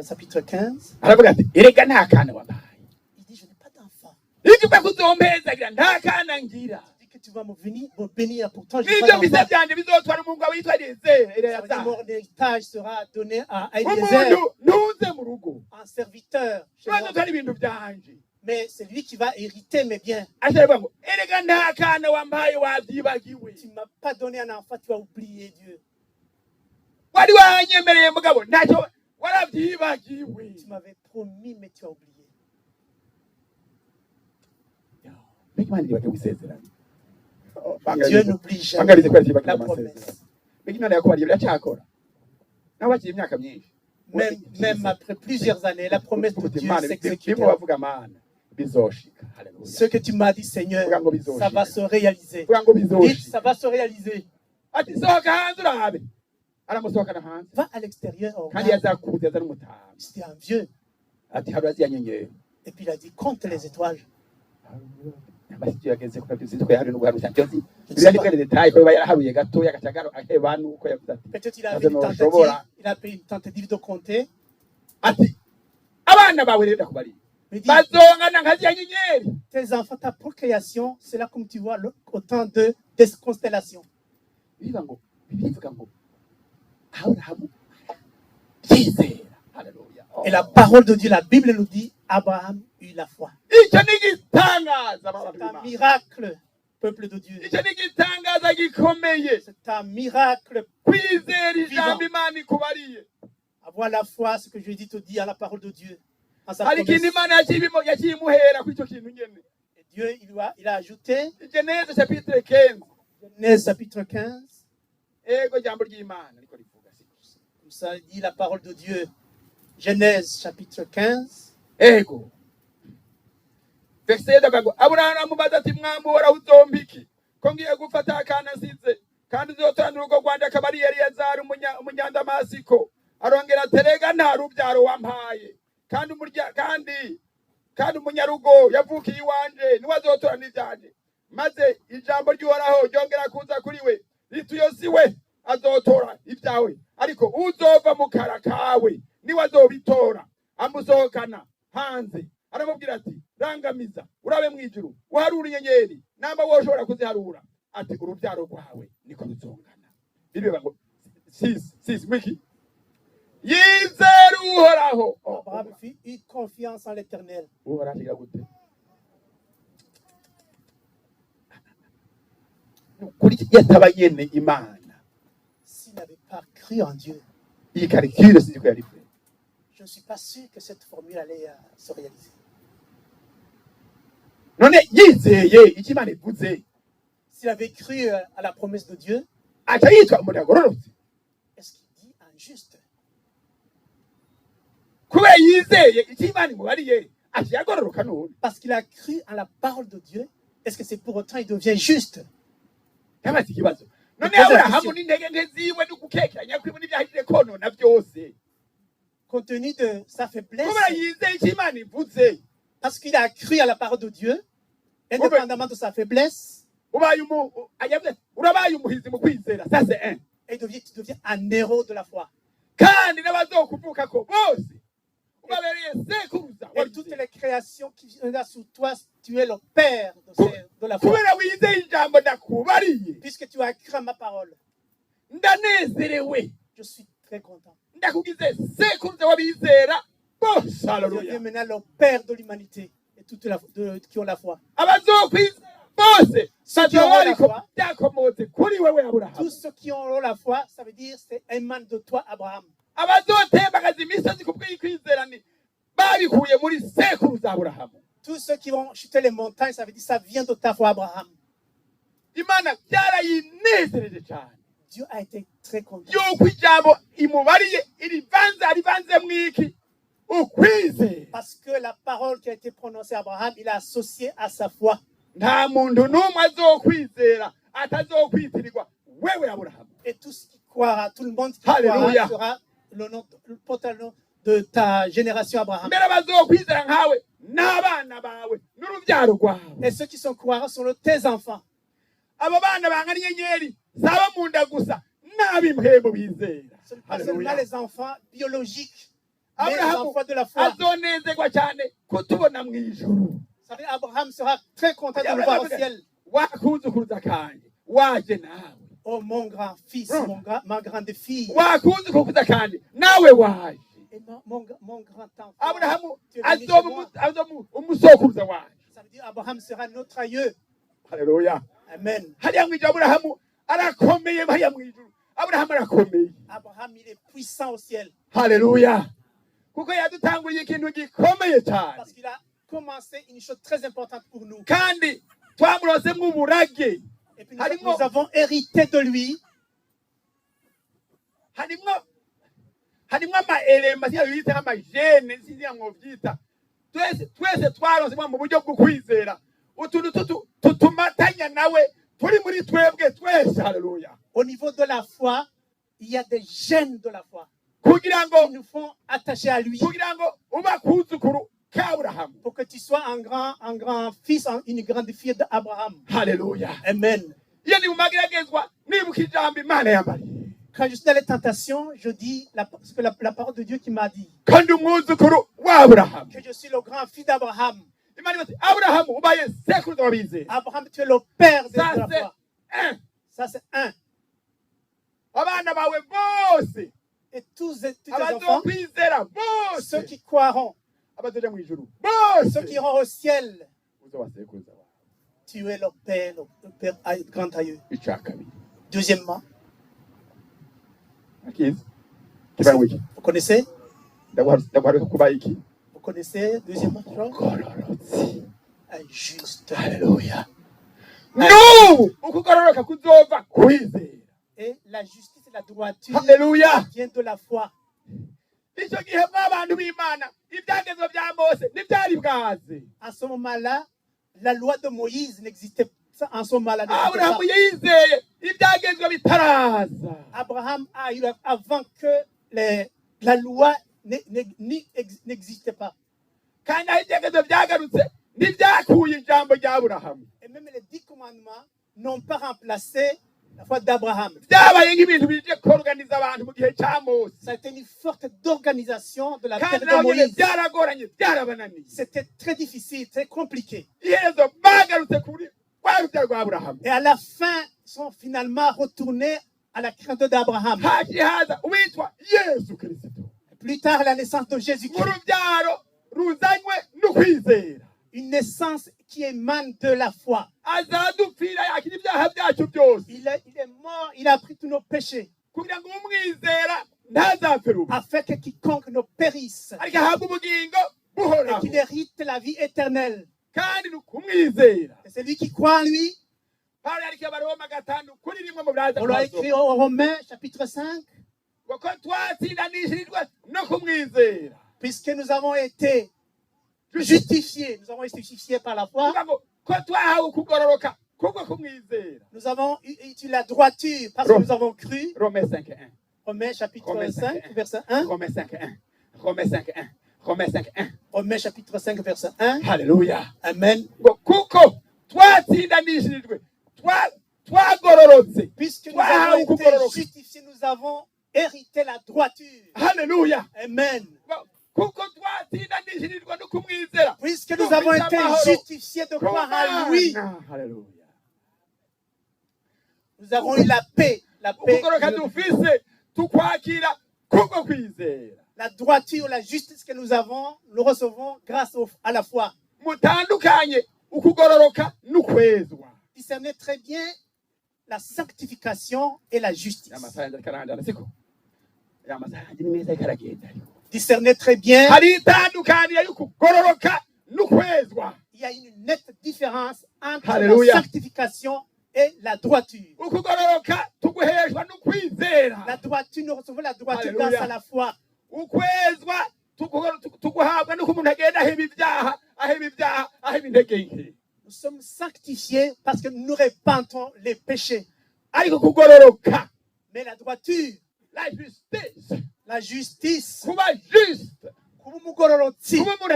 chapitre 15, aravuga ati erega nta kana wabaye il dit, je n'ai pas d'enfant. igipfa kuzompezagira nta kana ngira Il dit que tu vas me bénir, pourtant je n'ai n'ibyo pas bisa d'enfant. byanjye bizotwara umuhungu witwa Ça veut dire, Eleyazari. mon héritage sera donné à umuntu Eliezer, ntuze mu rugo un serviteur chez moi. bazotwara ibintu byanje. Mais c'est lui qui va hériter mes biens. ashobora ngo erega nta kana wampaye wabyibagiwe. Tu ne m'as pas donné un enfant, tu as oublié Dieu. wari wanyemereye mugabo ntacyo warabyibagiwe. Tu m'avais promis, mais tu as oublié. mbega imana iribagiwe isezerano. Dieu n'oublie jamais bangarize ko yatwibagiwe la amasezerano. promesse. mbega imana yakubariye biracyakora nawe hakiri imyaka myinshi. Même après plusieurs années, la promesse de Dieu s'exécute. bimwe bavuga mana bizoshika. Haleluya. Ce que tu m'as dit, Seigneur, ça va se réaliser. vuga ngo Dites, bizoshika. ça va se réaliser. ati sohoka hanze urabe. aramusohokana hanze Va à l'extérieur. Oh, kandi yazakuze yaza n'umutama. c'était un vieux. ati harura ziriya nyenyeri. Et puis il a dit, compte les étoiles. amashyi yageze kuri byose ko yari n'ubwo cyangwa se biriya ni bwene detail ko yaraharuye gatoya gacagaro aheba nuko yavuze ati Peut-être il avait il a payé une tentative de compter. ati abana bawe rero ndakubariye Mais dit, bazongana nka ziriya nyenyeri. tes enfants, ta procréation, c'est là comme tu vois autant de des constellations. bivuga ngo bivuga ngo Aburahamu yizera. Haleluya. Et la parole de Dieu, la Bible nous dit, Abraham eut la foi. icyo ni igitangaza C'est abantu un b'Imana. miracle, peuple de Dieu. icyo ni igitangaza gikomeye C'est un miracle. kwizera ijambo imana ikubariye. Avoir la foi, ce que je dis te dire à la parole de Dieu. En sa hari promesse. ikintu imana yakimuhera kuri icyo kintu nyene. Et Dieu, il a ajouté, Genèse chapitre 15. Genèse chapitre 15, ego jambo ry'imana ariko rivuga si. comme ça il dit la parole de Dieu. Genèse chapitre 15, ego verset bakago Aburahamu amubaza ati mwambura uzombiki ko ngiye gufata akana nsize kandi uzotorana urugo rwanje akaba ari Eleyazari umunyandamasiko. arongera terega nta rubyaro wampaye kandi kandi umunyarugo yavukiye iwanje niwe azotorana ibyanje. maze ijambo ry'uhoraho ryongera kuza kuri we riti uyo si we azotora ibyawe ariko uzova mu kara kawe niwe azobitora. amusohokana hanze aramubwira ati rangamiza urabe mu ijuru uharura inyenyeri namba woshobora kuziharura. ati urubyaro rwawe niko ruzongana. bivuga ngo sisi wiki yizera uhoraho. Abraham fit une confiance en l'Éternel. uhoraho gute kuri yataba nyene imana. S'il n'avait pas cru en Dieu, iyi calcul siko yari fait. je ne suis pas sûr que cette formule allait se réaliser. none yizeye icyo imana ivuze S'il avait cru à la promesse de Dieu, aca yitwa umuntu agororotse est-ce qu'il dit un juste? kubera yizeye icyo imana imubariye aca yagororoka none. Parce qu'il a cru en la parole de Dieu, est-ce que c'est pour autant il devient juste? yabaze ikibazo none Ikoze Aburahamu question. n'intege nke ziwe n'ugukekeranya kwiwe n'ibyahirire konona byose Compte tenu de sa faiblesse, kubera yizeye icyo imana ivuze. parce qu'il a cru à la parole de Dieu, indépendamment de sa faiblesse, urabaye umuhizi mu kwizera. ça c'est un. et tu deviens un héros de la foi. kandi n'abazokuvuka ko bose ubabereye sekuruza Et toutes les créations qui viennent là sous toi, tu es le père de la foi. kubera wizeye ijambo ndakubariye Puisque tu as cru à ma parole, ndanezerewe je suis très content. ndakugize sekuruza w'abizera bose. Je deviens haleluya. maintenant le père de l'humanité et toutes qui ont la foi. abazokwizera bose Ceux qui auront bazaba la ariko foi, byakomotse kuri wewe Aburahamu. tous ceux qui auront la foi, ça veut dire c'est émane de toi, Abraham. abazotembagaza imisozi ku bw'ikwizera ni babikuye muri sekuruza Aburahamu. Tous ceux qui vont chuter les montagnes, ça veut dire ça vient de ta foi, Abraham. imana byarayinezereje cyane Dieu a été très content. yuko ijambo imubariye arivanze mwiki ukwizera. Parce que la parole qui a été prononcée à Abraham, il a associé à sa foi. nta muntu n'umwe azokwizera atazokwitirirwa wewe Aburahamu. Et tout ce qui croira, tout le monde qui Alléluia. croira sera le porte-nom de ta génération, Abraham. mbere abazokwizera nkawe n'abana bawe n'urubyaro rwawe. Et ceux qui sont croirants sont tes enfants. abo bana bangana inyenyeri saba mu nda gusa n'ab'impembo bizera. Pas seulement les enfants biologiques, mais les Aburahamu enfants de la foi. azonezerwa cyane kutubona mu ijuru. Ça veut dire Abraham sera très content de nous voir au ciel. wakuzukuruza kandi waje nawe Oh mon grand-fils, ma grande fille, wakuzukuruza kandi nawe waje et mon grand-enfant. aburahamu Tu es venu chez moi. azoba umusokuruza waje. Ça veut dire Abraham sera notre aïeux. Haleluya. Amen. Hariya mu ijuru aburahamu arakomeye, hariya mu ijuru aburahamu arakomeye. Abraham, il est puissant au ciel. Haleluya. Kuko yadutanguriye ikintu gikomeye cyane Parce qu'il a commencé une chose très importante pour nous. kandi twamurosemo uburage. Et puis nous avons hérité de lui. harimo amaelema siya bita amajene siya mwovyita twese twarosemo mu buryo bwo kwizera utuntu tutumatanya nawe turi muri twebwe twese. Haleluya. Au niveau de la foi, il y a des gènes de la foi kugira qui ngo nous font attacher à lui. kugira ngo uba kuzukuru k'Aburahamu. Pour que tu sois un grand fils, une grande fille d'Abraham. Haleluya. Amen. iyo ni mu mageragezwa nibuka ijambo Imana yambariye Quand je suis dans les tentations, je dis ce que la parole de Dieu qui m'a dit. kandi umwuzukuru w'Aburahamu. Que je suis le grand fils d'Abraham. Imana ivuze Aburahamu ubaye sekuruza w'abizera. Abraham, tu es le père de Ça, la c'est foi. un. Ça, c'est un. abana bawe bose Et tous tes enfants, abazokwizera ceux bose qui croiront, abazoja mu ijuru ceux qui bose iront au ciel, uzobasekuruza wawe. tu es le père grand aïeux. Icya kabiri Deuxièmement, akizi kibaye iki vous connaissez ndaguharuka kuba iki Vous connaissez, deuxièmement, chose gororotsi. injuste. Haleluya. N'ubu ukugororoka kuzova kwizera. Et la justice et la droiture Haleluya. viennent de la foi. Icyo gihe mw'abantu b'Imana ibyagezo bya Mose ntibyari bwaze. À ce moment-là, la loi de Moïse n'existait pas. En ce moment-là, Aburahamu yizeye ibyagezo bitaraza. Abraham a eu avant que la loi n'existait pas. Kandi aho ibyagezo byagarutse ntibyakuye ijambo rya Aburahamu. Et même les 10 commandements n'ont pas remplacé la foi d'Abraham. Byabaye nk'ibintu bije kuorganiza abantu mu gihe cya Mose. Ça a été une forte d'organisation de la terre Kandi de naho nyine Moïse. byaragoranye byarabananiye. C'était très difficile, très compliqué. Iherezo bagarutse kuri rwa rubyaro rwa Aburahamu. Et à la fin, ils sont finalement retournés à la crainte d'Abraham. haje haza uwitwa Yesu Kristo. Plus tard, la naissance de Mu Jésus-Christ. rubyaro ruzanywe n'ukwizera. Une naissance qui émane de la foi. azadupfira yakira ibyaha byacu byose Il est mort, il a pris tous nos péchés, kugira ngo umwizera ntazapfe rubi afin que quiconque ne périsse ariko ahabwe ubugingo et buhoraho qu'il hérite la vie éternelle. kandi ni ukumwizera. Et celui qui croit en lui, Pawulo yandikiye Abaroma 5 kuri rimwe mu biraza on l'a écrit aux Romains, chapitre 5, ngo ko twatsindanishirijwe no kumwizera. puisque nous avons été justifiés, nous avons été justifiés par la foi, Kuvuga ngo ko twahawe kugororoka kubwo kumwizera. nous avons eu la droiture parce que nous avons cru. Romains 5:1. Romains chapitre Romains 5, verset 1. Romains 5:1. Romains 5:1. Romains 5:1. Romains chapitre 5, verset 1. Haleluya. Amen. Ngo kuko twatsindanishirijwe twagororotse Puisque nous twahawe avons été kugororoka. justifiés, nous avons hérité la droiture. Haleluya. Amen. Kuko twatsindanishirijwe no kumwizera. Puisque nous avons été justifiés de croire en lui, Haleluya. nous avons eu la paix. La paix, Ukugoroka dufise tukwakira kubwo kwizera. la droiture, la justice que nous avons, nous recevons grâce à la foi. Mutandukanye ukugororoka n'ukwezwa. Discernez très bien la sanctification et la justice. Amasaha yanjye karandana siko. Amasaha yanjye ni meza karagenda. Discernez très bien, Hari itandukaniro y'ukugororoka n'ukwezwa. il y a une nette différence entre Alléluia. la sanctification et la droiture. Ukugororoka tuguheshwa n'ukwizera. La droiture, nous recevons la droiture Alléluia. grâce à la foi. Ukwezwa tuguhabwa n'uko umuntu agenda aheba intege nke. Nous sommes sanctifiés parce que nous répandons les péchés. Ariko kugororoka, Mais la droiture, la justice, kuba juste, kuba umugororotsi, kuba umuntu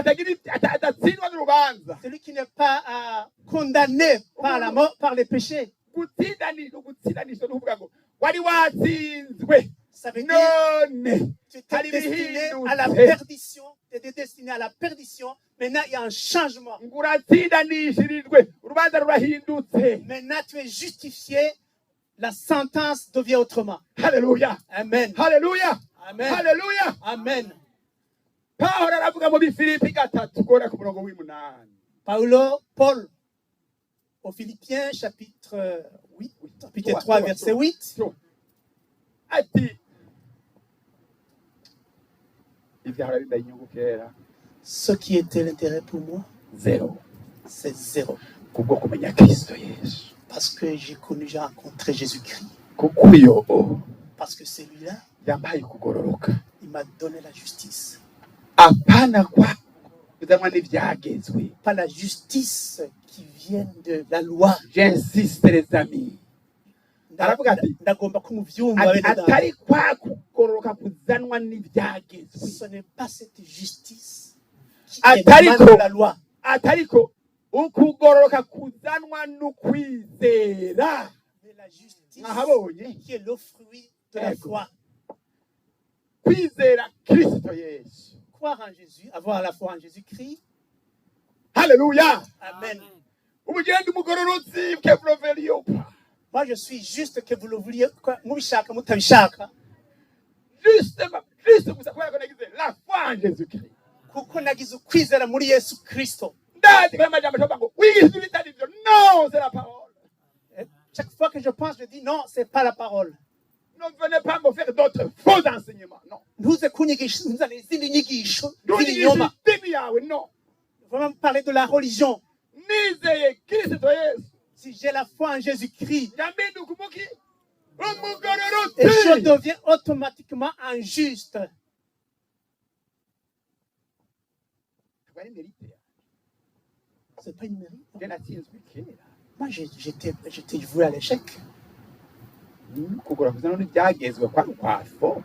atatsindwa n'urubanza. celui qui n'est pas condamné par la mort, par les péchés. Gutsindanisha n'uvuga ngo wari watsinzwe Ça veut dire none tu étais hari destiné ibihindutse. à la perdition, était destiné à la perdition. Maintenant, il y a un changement. ngo uratsindanishirijwe urubanza rurahindutse. Maintenant, tu es justifié. La sentence devient autrement. Haleluya, Amen. haleluya, Amen. haleluya. Amen. Pawulo aravuga mu Bifilipi 3 gora ku murongo w'8. Paul, aux Philippiens, chapitre 3, verset 8. Ati ivyahora bibaye inyungu kera Ce qui était l'intérêt pour moi, zero c'est zéro. kubwo kumenya Kristo Yesu. Parce que j'ai rencontré Jésus-Christ. Kuko uyo Parce que celui-là, yampaye kugororoka. il m'a donné la justice. Apana kwa kuzanwa n'ivyagezwe. Pas la justice qui vient de la loi. J'insiste les amis. Aravuga ati Ndagomba ko muvyumva bene data. atari kwa kugororoka kuzanwa n'ivyagezwe. Ce n'est pas cette justice qui Atari émane de la loi. Atariko ukugororoka kuzanwa n'ukwizera. Mais la justice Mwahabonye qui est le fruit de la Ego. foi. kwizera Kristo Yesu. Croire en Jésus, avoir la foi en Jésus-Christ. Haleluya. Amen. Ubugenda umugororotsi bw'Evangelio. Moi, je suis juste que vous le vouliez, mubishaka mutabishaka. Justement, Kristo gusa kubera ko nagize la foi en Jésus-Christ. Kuko nagize ukwizera muri Yesu Kristo. Ndazi kama jambo toba ngo wigize ibitari byo. Non, c'est la parole. Chaque fois que je pense, je dis non, c'est pas la parole. Ne venez pas me faire d'autres faux enseignements. Non. Ntuze kunyigisha nzana izindi nyigisho Ntuyigishe z'ibinyoma. idini yawe. Non. Vraiment parler de la religion. Nizeye Kristo Yesu. Si j'ai la foi en Jésus-Christ, Yambindi ukumuki. et je Umugororotsi. deviens automatiquement un juste. Twari mérite. C'est pas une mérite. Je natsinzwe kera. Moi, j'étais voué à l'échec. Kugora kuzana n'ibyagezwe kwa fo.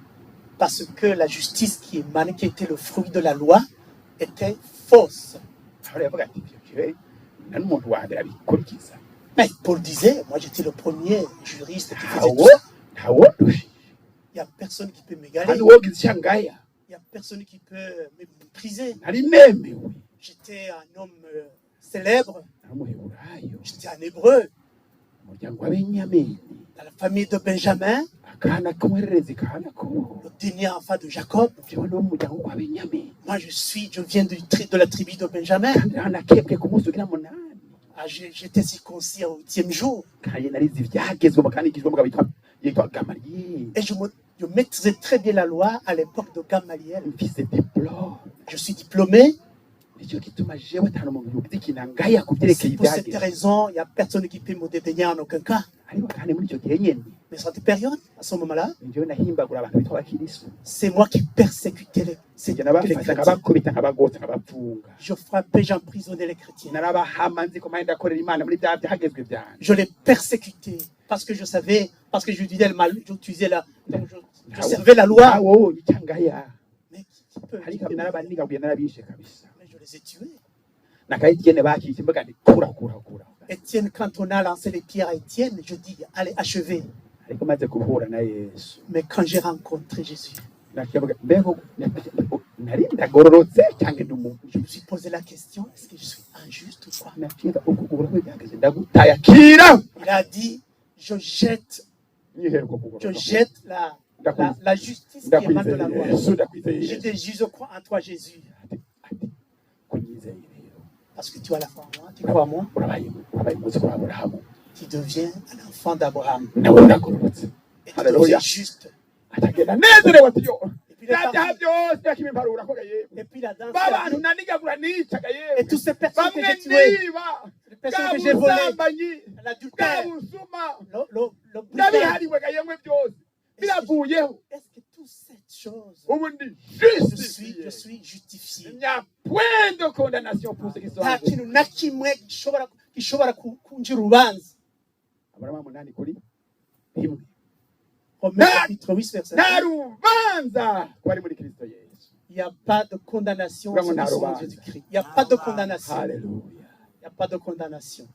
Parce que la justice qui émanait, qui était le fruit de la loi, était fausse. Ahora yavuga ati byo nani umuntu wa mbere abikurikiza. Mais Paul disait, moi j'étais le premier juriste qui faisait tout Ntawo ça. ntawodushije. Il n'y a personne qui peut Kandi m'égaler. wogize icyangaya. Il n'y a personne qui peut me mépriser. Nari nemewe. J'étais un homme célèbre. Namuheburayo. J'étais un hébreu. Umuryango w'Abenyamini. Dans la famille de Benjamin, Akana k'umwererezi kana ko. le dernier enfant de Jacob. Jewe no mu muryango w'Abenyamini. Moi je viens de la tribu de Benjamin. Kandi hanakebwe ku munsi ugira munani. Ah, j'étais circoncis au 8e jour. Kandi narizi ivyagezwe bakanigishwa mugabo yitwa Gamaliel. Et je maîtrisais très bien la loi à l'époque de Gamaliel. Mfise diplôme. Je suis diplômé. Nicyo gituma jewe atanu umuntu yogize ikinangaya kubyerekeye C'est pour cette ivyagezwe. raison, il n'y a personne qui peut me dédaigner en aucun cas. Ariko kandi muri icyo gihe nyene Mais cette période, à ce moment-là, njyewe nahimbagura abantu bitwa abakiristo. c'est moi qui persécutais les Sinjye nabafata chrétiens. nkabakubita nkabagota nkabapfunga. Je frappais, j'emprisonnais les chrétiens. Narabahama nzi ko mpahenda akorera Imana muri bya byagezwe byanje. Je les persécutais parce que je savais, parce que j'utilisais le mal, donc je servais la loi. Awo icyangaya. Mais qui peut Ariko dire, narabanigaguye narabishe kabisa. mais je les ai tués. Nakayitiene bakishe mbaga ndi kura. Étienne, quand on a lancé les pierres à Étienne, je dis, allez, achevez. Ariko maze guhura na Yesu. Mais quand j'ai rencontré Jésus, Nakivuga mbego nari ndagororotse cyangwa ndi umuntu. je me suis posé la question, est-ce que je suis injuste ou quoi? Nakiga ukugura kw'ibyagezwe ndagutaya kira. Il a dit, je jette Nyiheruka kugura. la justice qui émane de la loi. Yesu ndakwizeye. Je te jure, je crois en toi, Jésus. Kunyizeye rero. Parce que tu as la foi en moi, tu crois en moi, Urabaye umunsi wa Aburahamu. tu deviens un enfant d'Abraham. Nawe uragororotse. Et tu Alléluia. deviens juste. Atagenda nezerewe ati yo. Et puis, il est Nabyaha parti. byose yakimparura ko gaye. Et puis la danse. Babantu nanigagura nicaga Et yewe. toutes ces personnes que Bamwe j'ai tuées, niba. les personnes que j'ai volées, Gabusambanyi. l'adultère, Gabusuma. le brigand. Nabihariwe gayemwe byose. Biravuyeho. Est-ce que toutes ces choses, Ubundi je suis justifié? Il n'y a point de condamnation pour ceux qui sont en Nta Jésus. kintu na kimwe gishobora kunjira urubanza. Abarama munani kuri rimwe. Romains chapitre 8, verset Nta 1. rubanza kwari muri Kristo Yesu. Il n'y a pas de condamnation Vraiment, sur nta rubanza. Jésus-Christ. Il n'y a pas de condamnation. Hallelujah. Il n'y a pas de condamnation.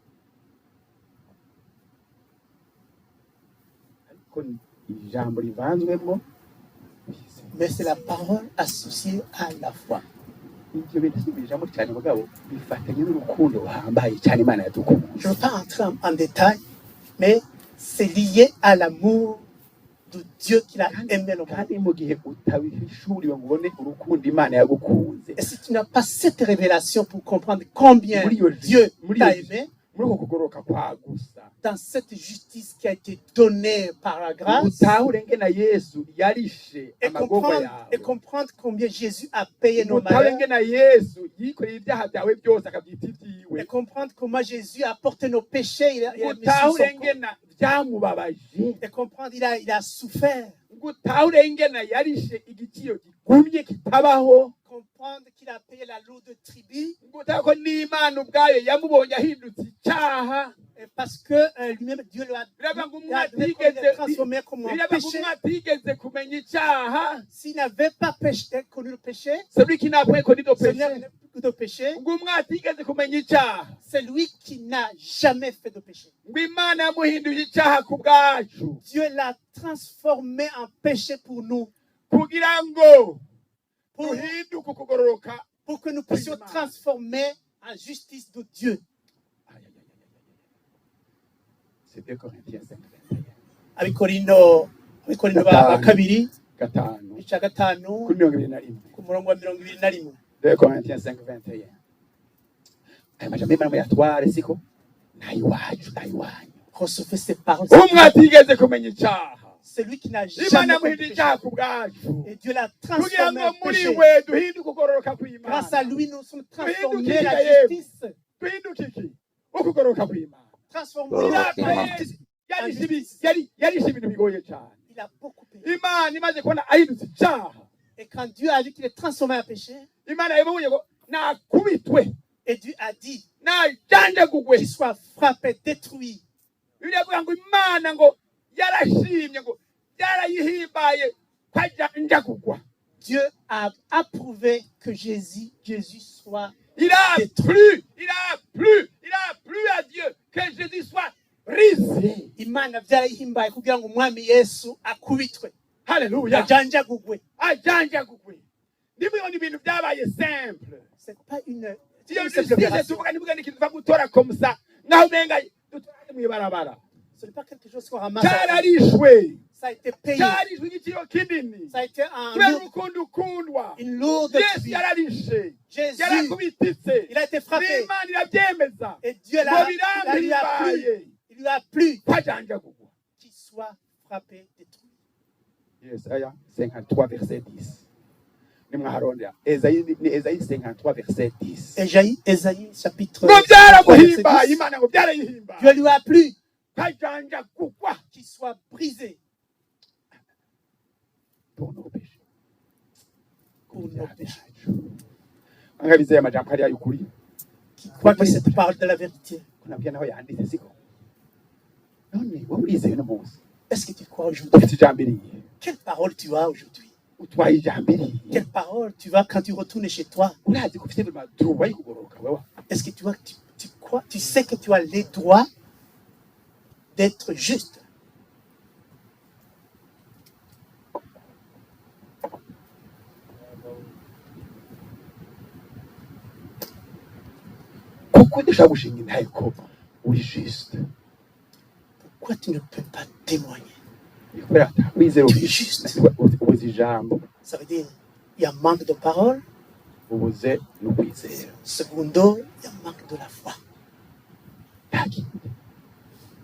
Ariko ijambo rivanzwemo Mais c'est la parole associée à la foi. ibyo bintu sibijamo cyane mugabo bifatanye n'urukundo ruhambaye cyane Imana yadukunze. Je ne veux pas entrer en détail, mais c'est lié à l'amour de Dieu qu'il a aimé le monde. Kandi mu gihe utabihishuriwe ngo ubone urukundo Imana yagukunze. Et si tu n'as pas cette révélation pour comprendre combien Dieu t'a aimé, muri uko kugoroka kwa gusa dans cette justice qui a été donnée par la grâce, utahure ngena Yesu yarishe amagogo yawe. et comprendre combien Jésus a payé nos utahure malheurs, ngena Yesu yikoreye ibyaha byawe byose akabyita ibyiwe. et comprendre comment Jésus a porté nos péchés, il a mis sur son utahure corps, ngena byamubabaje. et comprendre il a souffert, utahure ngena yarishe igiciro gigumye kitabaho. comprendre qu'il a payé la lourde tribut, Ngutako n'Imana ubwayo yamubonye ahindutse icyaha. et parce que lui-même Dieu l'a transformé comme un péché. atigeze kumenya icyaha. S'il n'avait pas connu le péché, Celui qui n'a point connu de péché. péché, Atigeze kumenya icyaha. c'est lui qui n'a jamais fait de péché. Ngo Imana yamuhinduye icyaha ku bwacu Dieu l'a transformé en péché pour nous, kugira ngo pour duhinduke ukugororoka. que nous puissions transformer en justice de Dieu. C'est 2 Corinthiens 5:21. Abikorino ba kabiri gatanu ica gatanu kuri 21. ku murongo wa 21. 2 Corinthiens 5:21. Aya majambo y'Imana yatware siko nayiwacu nayiwanyu. Recevez ces paroles. Umwe atigeze kumenya icyaha. Celui qui n'a Imana jamais fait de yamuhinduye péché. icyaha ku bwacu Et Dieu l'a kugira transformé ngo en muri péché. we duhinduke ukugororoka kw'Imana. Grâce à lui, nous sommes transformés Duhinduke la iki justice. duhinduke iki ukugororoka kw'Imana. Transformés la justice. yarishe ibintu bigoye cyane. Il a beaucoup payé. Imana imaze kubona ahindutse icyaha. Et quand Dieu a vu qu'il est transformé en péché, Imana yabonye ngo nakubitwe et Dieu a dit najanjagugwe. qu'il soit frappé, détruit. Biravuga ngo Imana ngo yarashimye ngo yarayihimbaye kwajanjagugwa. Dieu a approuvé que Jésus soit Il a plu à Dieu que Jésus soit brisé. Imana vyarayihimbaye kugira ngo umwami Yesu akubitwe, Haleluya. ajanjagugwe. Ajanjagugwe. Ndibona ibintu byabaye simple. C'est pas une Iyo simple opération. tuvuga nivuga n'ikintu va gutora komsa naho umenga dutware mu ibarabara. Ce n'est pas quelque chose qu'on ramasse. Cyararishwe. Ça a été payé. Cyarishwe igiciro kinini. Ça a été un Kubera lourd, urukundo ukundwa. une lourde Yesu tribut. yararishe. Jésus, Yarakubititse. il a été frappé. N'Imana irabyemeza. Et Dieu Ngo il lui a plu. birambibaye. Il lui a plu Kwajanjagugwa. qu'il soit frappé, détruit. Yesaya 53 verset 10. Nimwaharondera. Ezayi 53 verset 10. Ésaïe chapitre Ngo 53, byaramuhimbaye verset 10. Imana ngo byarayihimbaye. Dieu lui a plu Kwajanjagugwa qu'il soit brisé pour nos péchés. pour nos péchés. Angabizeye amajambo hariya y'ukuri. Qui croit que cette parole de la vérité. Kunabwira naho yanditse siko. None wowe urizeye uno munsi. Est-ce que tu crois aujourd'hui? Ufite ijambo iriye. Quelle parole tu as aujourd'hui? Utwaye ijambo iriye. Quelle parole tu vas quand tu retournes chez toi? Urazi ko ufite vraiment droit yo kugororoka wewe. Est-ce que tu crois, tu sais que tu as les droits d'être juste? Kuko udashaka gushinga intahe ko uri juste. Pourquoi tu ne peux pas témoigner? Kubera wizera Tu es juste. ubuze ijambo, Ça veut dire il y a manque de parole. ubuze no kwizera. Secondo, il y a manque de la foi.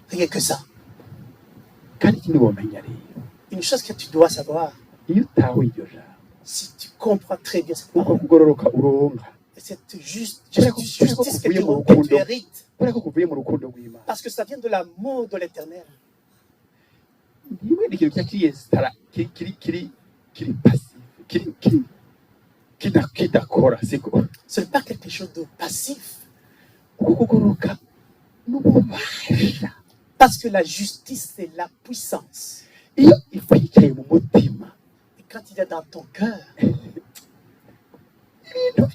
Rien que ça. Kandi ikindi womenya rero, Une chose que tu dois savoir, iyo utahuye iryo jambo, si tu comprends très bien cette uko parole, kugororoka uronka. et cette justice Kubera que tu hérites, kubera ko kuvuye mu rukundo rw'Imana. parce que ça vient de l'amour de l'éternel. Niwe ni ikintu cyakiyesitara kiri passive, kidakora siko. Ce n'est pas quelque chose de passif, Uko kugororoka n'ububasha. parce que la justice, c'est la puissance. Iyo ikwicaye mu mutima, Et quand il est dans ton cœur, ibintu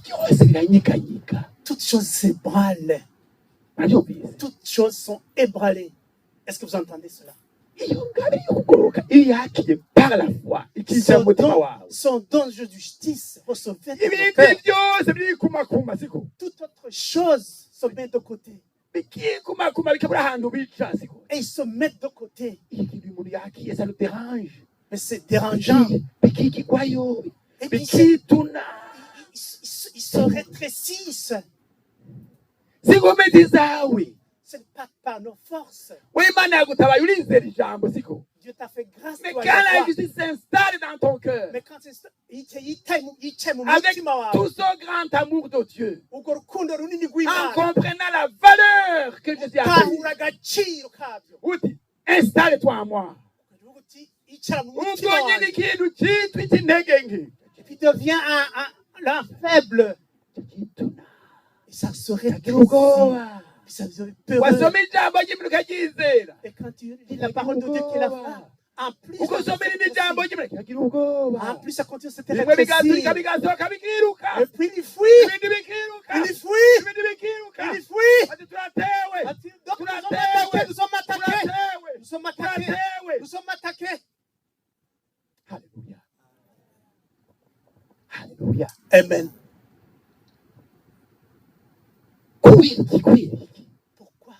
byose biranyeganyega. toutes choses s'ébranlent. Murabyumvise? Toutes choses sont ébranlées. Est-ce que vous entendez cela? Iyo ngabire yo kugororoka iyo yakiye pa par la foi ikica mu mutima wawe son don de justice recevait dans nos ibindi cœurs. byose birikumakuma siko Toute autre chose se met de côté. bikikumakuma bikabura ahantu bica siko Et ils se mettent de côté. ikintu umuntu yakiye ça le dérange Mais c'est dérangeant. bikikigwayo Et puis bikituna ils se rétrécissent. sigomezi zawe Ce n'est pas par nos forces. w'imana yagutabaye urizera ijambo siko Dieu t'a fait grâce. mais toi, quand la la foi. justice s'installe dans ton cœur Mais quand avec tout ce grand amour de Dieu urukundo runini en rw'Imana comprenant la valeur que Jésus a payée utahura agaciro kabyo uti installe-toi en moi ukavuga uti icara mu mutima ubwo nyine wanjye ikintu cyitwa icy'intege nke et puis devient un faible kigituna et ça se kagira rétrécit ubwoba et ça devient peureux. wasoma ijambo ry'imana ukaryizera Et quand tu lis la parole de Dieu qui est la foi, en plus uko usoma irindi jambo ry'imana kagira ubwoba en plus ça continue de se bimwe bigaturika rétrécir bigasohoka bikiruka et puis il fuit ibindi bikiruka il fuit ibindi bikiruka il fuit. ati turatewe Donc nous sommes attaqués, turatewe nous sommes attaqués, turatewe nous sommes attaqués. Haleluya. Haleluya. Amen. Kwiriki. Pourquoi?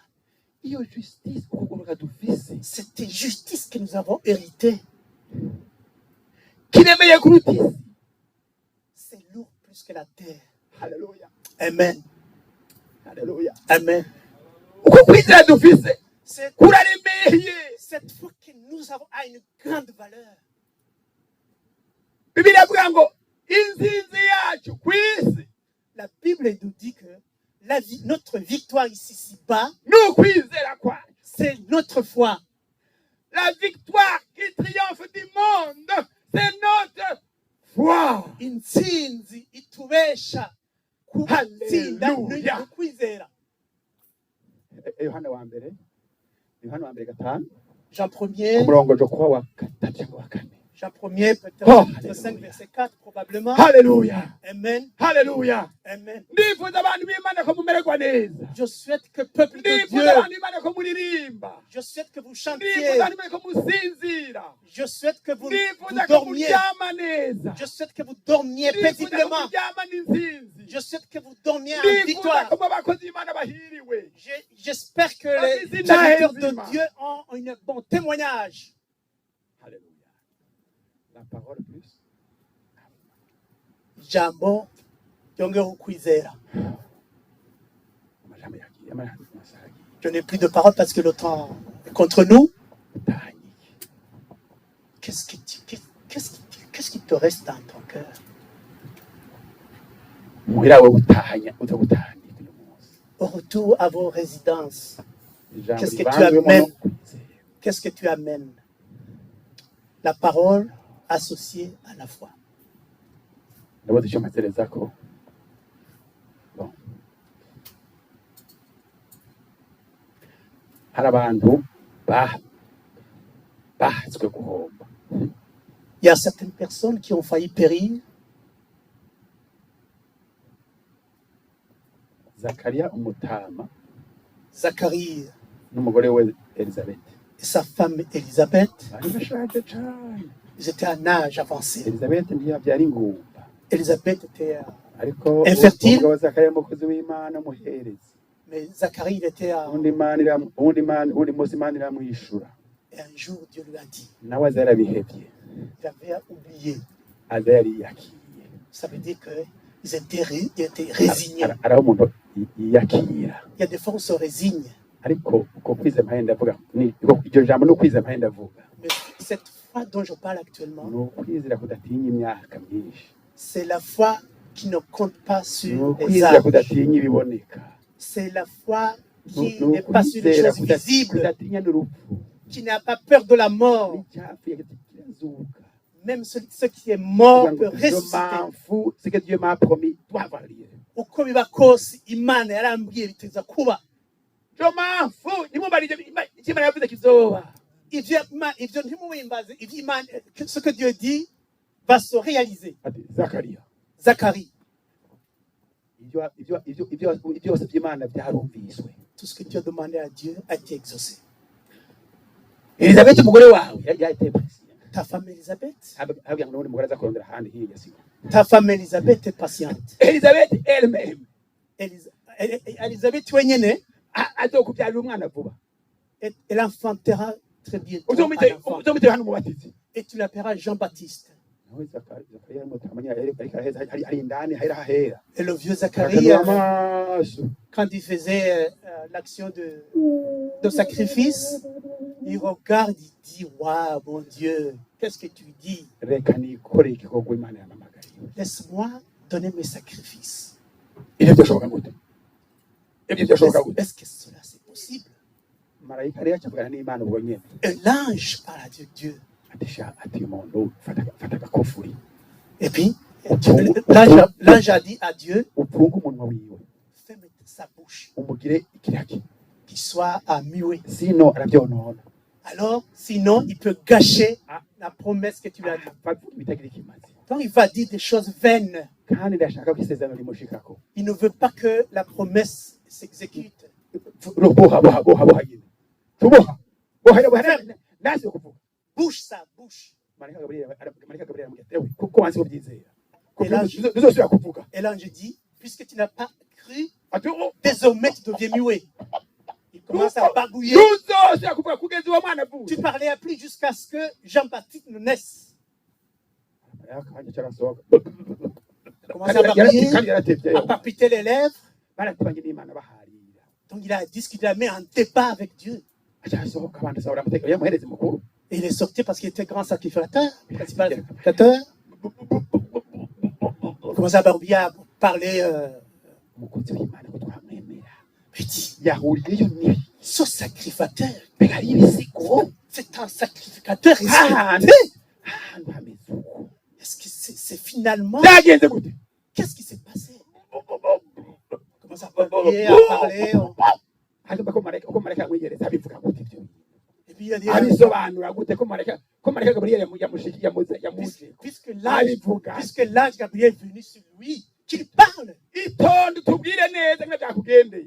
Iyo justice ukugoroka dufise Cette justice que nous avons héritée, kiremeye kuruta isi. c'est lourd plus que la terre. Haleluya. Amen. Haleluya. Amen. Uko kwizera dufise Cette kuraremeye. foi que nous avons a une grande valeur. Bibiliya avuga ngo insinzi yacu ku isi La Bible nous dit que notre victoire ici-bas, ni ukwizera kwacu. c'est notre foi. La victoire qui triomphe du monde, c'est notre foi. Intsinzi itubesha kutsinda Hallelujah. no kwizera. Yohana wa mbere gatanu Jean ku 1er, murongo jo kuba wa gatatu cyangwa wa kane. Jean 1er, peut-être Oh, chapitre 5, hallelujah. verset 4, probablement. Haleluya. Amen. Haleluya. Amen. Ndifuza abantu b'Imana ko mumererwa neza. Je souhaite que peuple de Ndifuza Dieu, abantu b'Imana ko muririmba. je souhaite que vous chantiez, Ndifuza abantu b'Imana ko musinzira. je souhaite que vous Ndifuza ko dormiez, muryama neza. je souhaite que vous dormiez Ndifuza ko paisiblement, muryama n'insinzi. je souhaite que vous dormiez en Ndifuza victoire. ko abakozi b'Imana bahiriwe. J'espère que les Bafite serviteurs de indahezima. Dieu ont un bon témoignage. Haleluya. La parole plus. Jambo yongeho kwizera. Amajambo yagiye amajambo masaha. Je n'ai plus de parole parce que le temps est contre nous. Utahanye. Qu'est-ce qui te reste dans ton cœur? Muhira we utahanya utagutahanye uyu munsi. Au retour à vos résidences, Ijambo Qu'est-ce que tu rivanzwemo amènes? no kwizera. qu'est-ce que tu amènes? La parole associée à la foi. Ndabaza icyo mpezereza ko bon. Hari abantu bahaswe guhomba. Il y a certaines personnes qui ont failli périr. Zakariya umutama Zacharie n'umugore we Elizabeth et sa femme Élisabeth, bari bashaje cyane. ils étaient à un âge avancé. Elizabeth ntiyabyara ingumba Élisabeth était, ariko Infertile. umugabo wa Zakariya umukozi w'Imana muhereza. mais Zacharie, il était à, undi munsi Imana iramwishura et un jour Dieu lui a dit, nawe aza yarabihebye il avait oublié. aza yariyakiye. Ça veut dire qu'ils étaient résignés. Araho umuntu yiyakira Il y a des fois où on se résigne. ariko uko kwiza mpaye ndavuga iryo jambo no kwiza mpaye ndavuga Mais cette foi dont je parle actuellement, ni ukwizera kudatinya imyaka myinshi, c'est la foi qui ne compte pas ni sur les ukwizera âges. kudatinya ibiboneka, C'est la foi qui ni n'est pas sur les ukwizera choses visibles, kudatinya n'urupfu qui n'a pas peur de la mort. n'icyapfuye kirazuka. Même ce qui est mort peut Iyo ressusciter. mpamvu c'est que Dieu m'a promis doit avoir lieu. Uko biba kose Imana yarambwiye biteza kuba. Iyo mpamvu ntimubarije icyo Imana yavuze kizoba. Ivyo ntimuhimbaze, ce que Dieu dit va se réaliser. Ati Zakariya Zacharie, ibyo byose by'Imana byarumviswe. tout ce que tu as demandé à Dieu a été exaucé. Elizabeth umugore wawe yahite presi. Ta femme Elisabeth, habwira ngo n'ubundi mugore aza kurondera ahandi hirya siko. ta femme Elisabeth est patiente. Elizabeth elle-même Elisabeth wenyene, azokubyarira umwana vuba. elle enfantera très bientôt un enfant. Uzomutera hano umubatizi. Et tu l'appelleras Jean-Baptiste. Nawe Zakariya mutamanya ari indani hera hera. Et le vieux Zacharie, quand il faisait l'action de sacrifice, il regarde, il dit, waouh, mon Dieu, qu'est-ce que tu dis? Laisse-moi donner mes sacrifices. Est-ce que cela c'est possible? Et l'ange parle à Dieu. Et puis, l'ange a dit à Dieu, ferme sa bouche, qu'il soit à muet. Alors, sinon, il peut gâcher la promesse que tu lui as dit. Donc, il va dire des choses vaines. Il ne veut pas que la promesse s'exécute. Bouche sa bouche. Et l'ange dit, puisque tu n'as pas cru, désormais tu deviens muet. Il commence à bagouiller. Tu ne parlais plus jusqu'à ce que Jean-Baptiste ne naisse. Il commence à bagouiller, à palpiter les lèvres. Donc il a discuté, il a mis un débat avec Dieu. Et il est sorti parce qu'il était grand sacrificateur, principal sacrificateur. Il commence à barbouiller, à parler. Il dit, ce sacrificateur, c'est un sacrificateur respecté. Est-ce que c'est finalement... Qu'est-ce qui s'est passé? Il commence à barbouiller, à parler. Et puis il a dit, puisque l'ange Gabriel est venu sur lui, qu'il parle.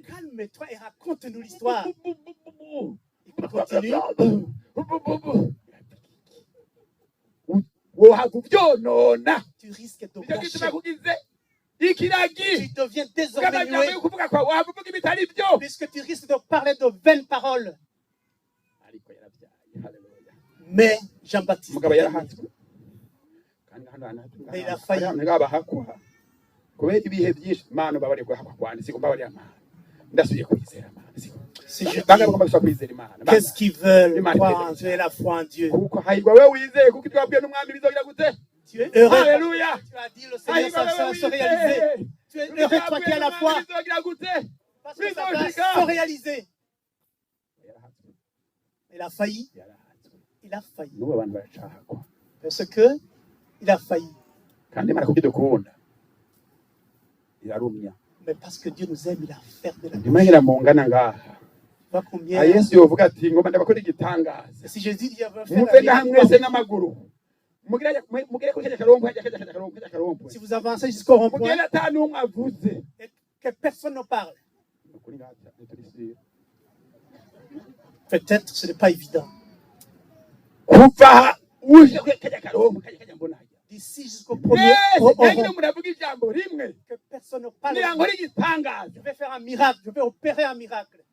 Calme-toi et raconte-nous l'histoire. Il continue. Tu risques de gâcher. Tu deviens désormais muet, puisque tu risques de parler de vaines paroles. Mais Jean-Baptiste, mais il a failli. Si je dis, qu'est-ce qu'ils veulent croire en Dieu et la foi en Dieu? Tu es heureux. Alléluia. Tu as dit le Seigneur, ça va se réaliser. Tu es heureux, toi qui as la foi. Parce que ça va se réaliser. Il a failli. Il a failli. Parce que il a failli. Mais parce que Dieu nous aime, il a fermé la bouche. Vois combien. Si je dis qu'il va faire si vous avancez jusqu'au rond-point et que personne ne parle, peut-être ce n'est pas évident. D'ici jusqu'au premier rond, que personne ne parle. Je vais faire un miracle, je vais opérer un miracle.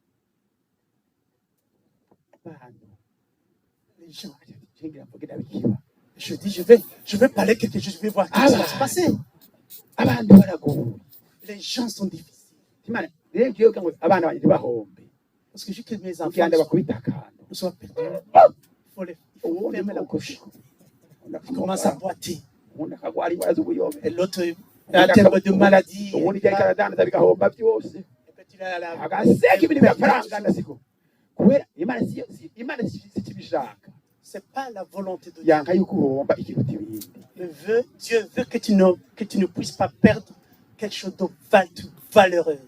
Les gens, je dis, je vais parler quelque chose, je vais voir ce qui va se passer. Les gens sont difficiles. Parce que j'ai que mes enfants ne soient perdus. Il faut fermer la bouche. Ils commencent à boiter. Et l'autre a un terme de maladie. C'est pas la volonté de Dieu. Dieu veut que tu ne puisses pas perdre quelque chose de valeureux.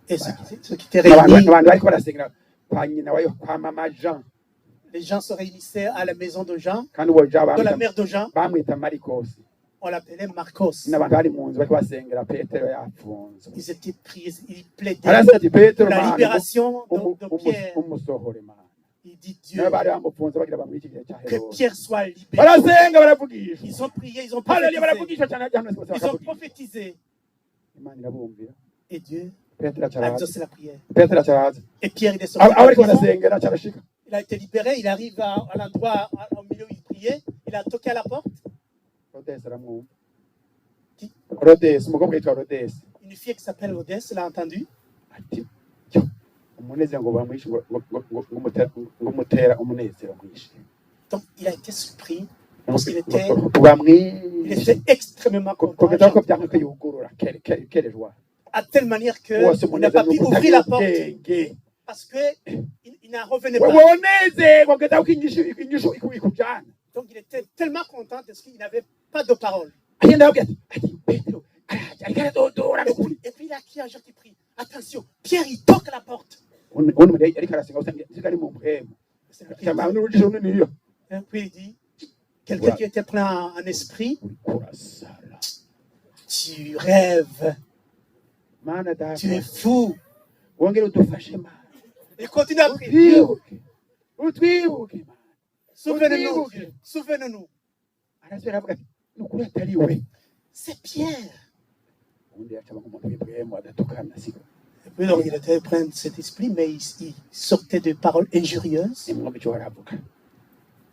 Et ce qui t'est réuni, les gens se réunissaient à la maison de Jean, de la mère de Jean. On l'appelait Marcos. n'abantu bari mu nzu bari basengera petero yapfunzwe Ils étaient priés, ils plaidaient aravuga ati petero pour la mana libération de Pierre. umusohore mana Il dit Dieu, nawe bari bamufunze bagira bamwice igihe cya que herode Pierre soit libéré. barasenga baravugisha Ils ont prié, ils ont haleluya prophétisé. baravugisha cyane hano bose Ils ont bakavugisha prophétisé. imana irabumvira Et Dieu petero a acaraza exaucé la prière. petero acaraza Et Pierre, il est sorti. abo de la ariko prison. barasengera carashika Il a été libéré. Il arrive à l'endroit au milieu où il priait. Il a toqué à la porte. rodesi aramwumva Qui? rodesi umukobwa yitwa rodesi Une fille qui s'appelle Odesse l'a entendu. ati yo umunezero ngo bamwishe ngo mutera umunezero mwinshi Donc, il a été surpris parce qu'il était extrêmement content. kugeza ko byanga ko yugurura quelle joie À telle manière qu'il wose n'a pas pu ouvrir la porte ubwenge parce qu'il n'en revenait pas. wonezerwa kugeza ko inyishu ikujana Donc, il était tellement content parce qu'il n'avait pas de parole. agenda abwira ati petero ariko aradodora n'ukuri Et puis, il a crié à Jean qui prie. Attention, Pierre, il toque la porte. undi muntu ariko arasenga usanga ari mu mpemu C'est le cyangwa n'urugisho runiniyo Et puis, il dit, quelqu'un qui était plein en esprit, urasara tu rêves, mana tu es data fou. wongere udufashe mana Et continue à prier. utwibuke mana Souvenez-nous, Dieu. Souvenez-nous. arasubira avuga ati n'ukuri atari we C'est Pierre. ubundi yacaba nk'umuntu w'impwemu adatukana siko Et puis, donc, il était plein de cet esprit, mais il sortait de paroles injurieuses. nimwumva icyo baravuga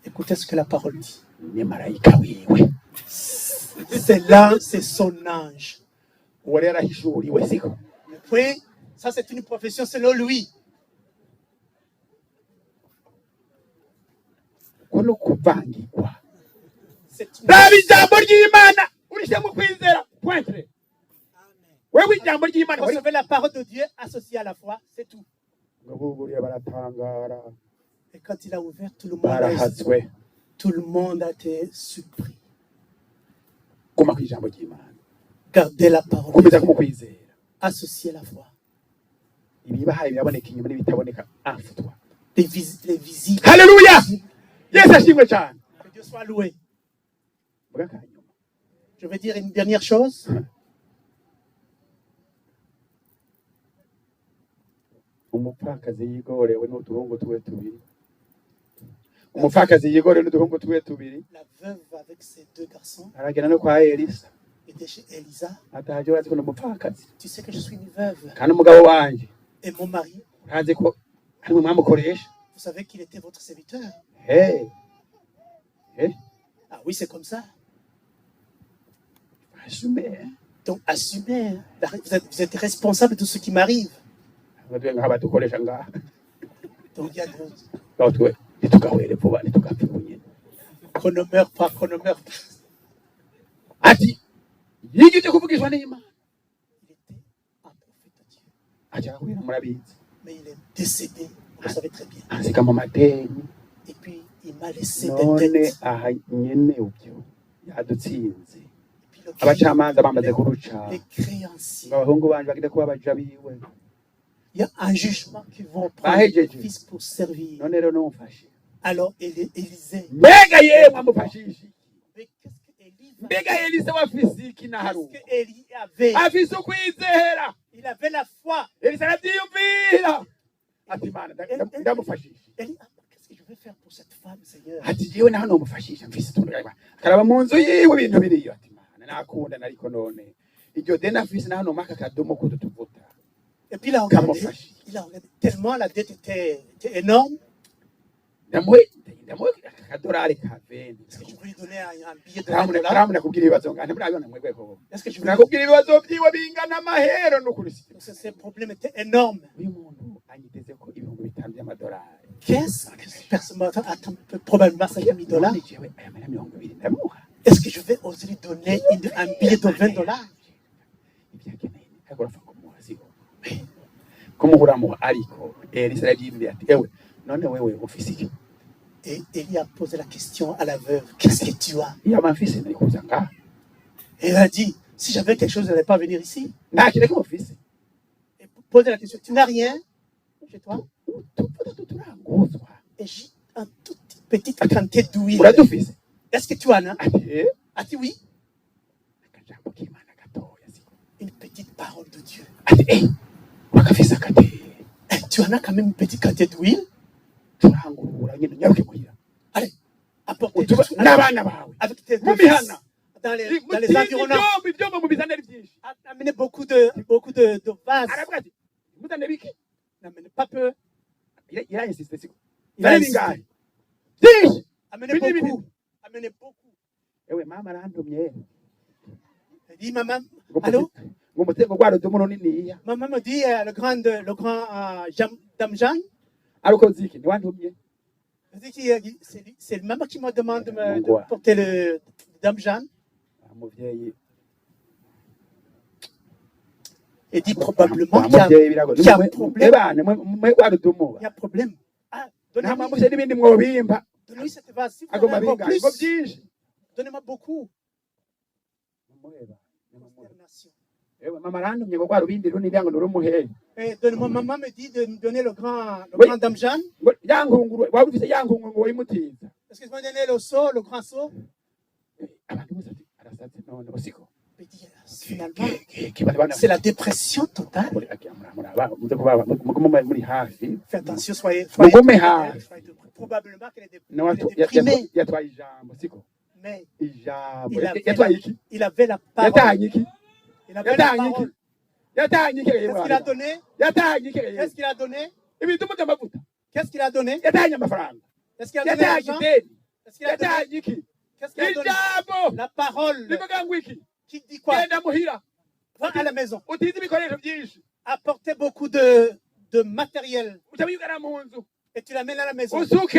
Écoutez ce que la parole dit. ni marayika wiwe C'est là, c'est son ange. uwo rero ahishuriwe siko Et puis, ça c'est une profession selon lui. ko no kuvangirwa C'est une... raba ijambo ry'imana urishyira mu kwizera pointre wewe ijambo ry'imana Recevez la parole de Dieu associée à la foi, c'est tout. ngo buburiye baratangara Et quand il a ouvert, tout le monde a été surpris. guma ku ijambo ry'imana Gardez la parole, komeza mu kwizera associée à la foi. ibibahaye biraboneka inyuma n'ibitaboneka afutwa Les visibles. haleluya yesu ashimwe cyane Que Dieu soit loué. vuga kanyuma Je vais dire une dernière chose. umupfakazi yigorewe n'uduhungu tuwe tubiri umupfakazi yigorewe n'uduhungu tuwe tubiri La veuve avec ses deux garçons aragenda no kwa elisa était chez Elisa. ataje urazi ko n'umupfakazi Tu sais que je suis une veuve. kandi umugabo wanje Et mon mari, urazi ko ari mwe mwamukoresha vous savez qu'il était votre serviteur. hey Ah oui, c'est comme ça. asume Donc assumez. Hein. Vous êtes responsable de ce qui m'arrive. ngatwe ngaha badukoresha ngaha Donc il y a d'autres. ngaho twe ntitugahwere vuba ntitugapfe bunyine Qu'on ne meurt pas, qu'on ne meurt pas. ati yigije kuvugishwa n'imana Il était un prophète de Dieu. acyahurira murabizi Mais il est décédé, vous le savez très bien. ansiga mu madeni Et puis il m'a laissé des none dettes. aha nyene ubyo yadutsinze Et puis le abacamanza bamaze kuruca les créanciers. ngo abahungu banje bagire kuba abaja biwe Il y a un jugement qui vont prendre Bah, le fils pour servir. none rero numfashe Alors Élisée. mbega yemwe amufashishe Mais qu'est-ce que Élie va mbega elisa wafise iki na Qu'est-ce haruka que Élie avait? afise ukwizera Il avait la foi. elisa aravyiyumvira ati mana ndamufashishe Élie, qu'est-ce que je vais faire pour cette femme, Seigneur? ati jewe naho nomufashisha mfise utuntu akaraba mu nzu yiwe ibintu biriyo ati mana nakunda nariko none iryo deni afise naho nomaka akadomo kudu tuvuta Et puis il a regardé tellement la dette était énorme. ndamuhe akadorari ka veni Est-ce que je peux lui donner un billet de 20 dollars? karamuna kubwira ibibazo ngane murabibona mwebwe ko Est-ce que je peux lui nakubwira ibibazo vyiwe bingana amahero n'ukuri Ces problèmes étaient énormes. uyu muntu anyiteze ko ibihumbi bitanu by'amadolari Qu'est-ce que cette personne attend probablement 5 000 dollars? jewe aya mahera 20 ndamuha Est-ce que je vais oser lui donner un billet de 20 dollars? ibyakeneye ariko urapfa kumuha siko kumuhuramuha ariko elisa aravyimvira ati ewe none wewe ufise iki Et Élie a posé la question à la veuve. Qu'est-ce que tu as? yaba mfise nari kuza ngaha Et elle a dit, si j'avais quelque chose, je n'allais pas venir ici. nta kintu kimwe ufise Et poser la question, tu n'as rien chez toi? utuvuta turanguzwa Et j'ai un tout petite quantité d'huile. uradufise Est-ce que tu en as? ati A dit oui. parole de Dieu. ati bakafise akateye Tu en as quand même un petit quartier d'huile. turangurura nyine nyaruke muhira Allez, apportez utuba n'abana bawe avec tes mu deux fils mihana dans les environnants. ibyombo mu bizane ari byinshi Amenez beaucoup de vases. aravuga ati muzane biki N'amenez pas peu. irayinsiste siko Il a zane insisté. bingahe byinshi Amenez Bini, beaucoup. bini. Amenez beaucoup. ewe mama arantumye Elle dit, maman, ngo allô? umutego gwa rudumu runiniya Maman me dit, le grand Damjan. ariko ziki ntiwantumye Elle dit c'est maman qui me demande de Quoi? porter le Damjan. umuvyeyi Elle dit probablement qu'il y a un problème. ebane mwe gwa rudumu Il y a un problème. Ah, nta donnez-moi mpamvu n'ibindi mwobimba cette vase. Si vous agomba avez encore bingahe ngo plus, byinshi donnez-moi beaucoup. Consternation. ewe mama arantumye ngo gwa rubindi runiniya ngo nurumuhehe Et maman me dit de me donner le grand Oui. Damjan. ngo yankunguru waba ufise yankunguru ngo wayimutiza Est-ce que je vais donner le seau, le grand seau? abantu bose ati arasatse none usiko Elle dit, finalement, kibana c'est la dépression totale. muri hafi Faites attention, soyez Mugume hafi. probablement qu'elle est N'awatu- déprimée. yatwaye ijambo siko Mais ijambo Il a- yatwaye iki il avait la parole. yatahanye iki Il avait la yatahanye iki parole. yatahanye iki Qu'est-ce qu'il a donné? yatahanye iki Qu'est-ce qu'il a donné? ibintu by'amavuta Qu'est-ce qu'il a donné? yatahanye amafaranga Est-ce qu'il a donné yatahanye l'argent? ideni Est-ce qu'il a donné? yatahanye iki Qu'est-ce qu'il a donné? ijambo La parole rivuga ngo iki qui dit quoi? genda muhira Va à la maison. utize ibikoresho byinshi Apportez beaucoup de matériel uca wigana mu nzu et tu l'amènes à la maison usuke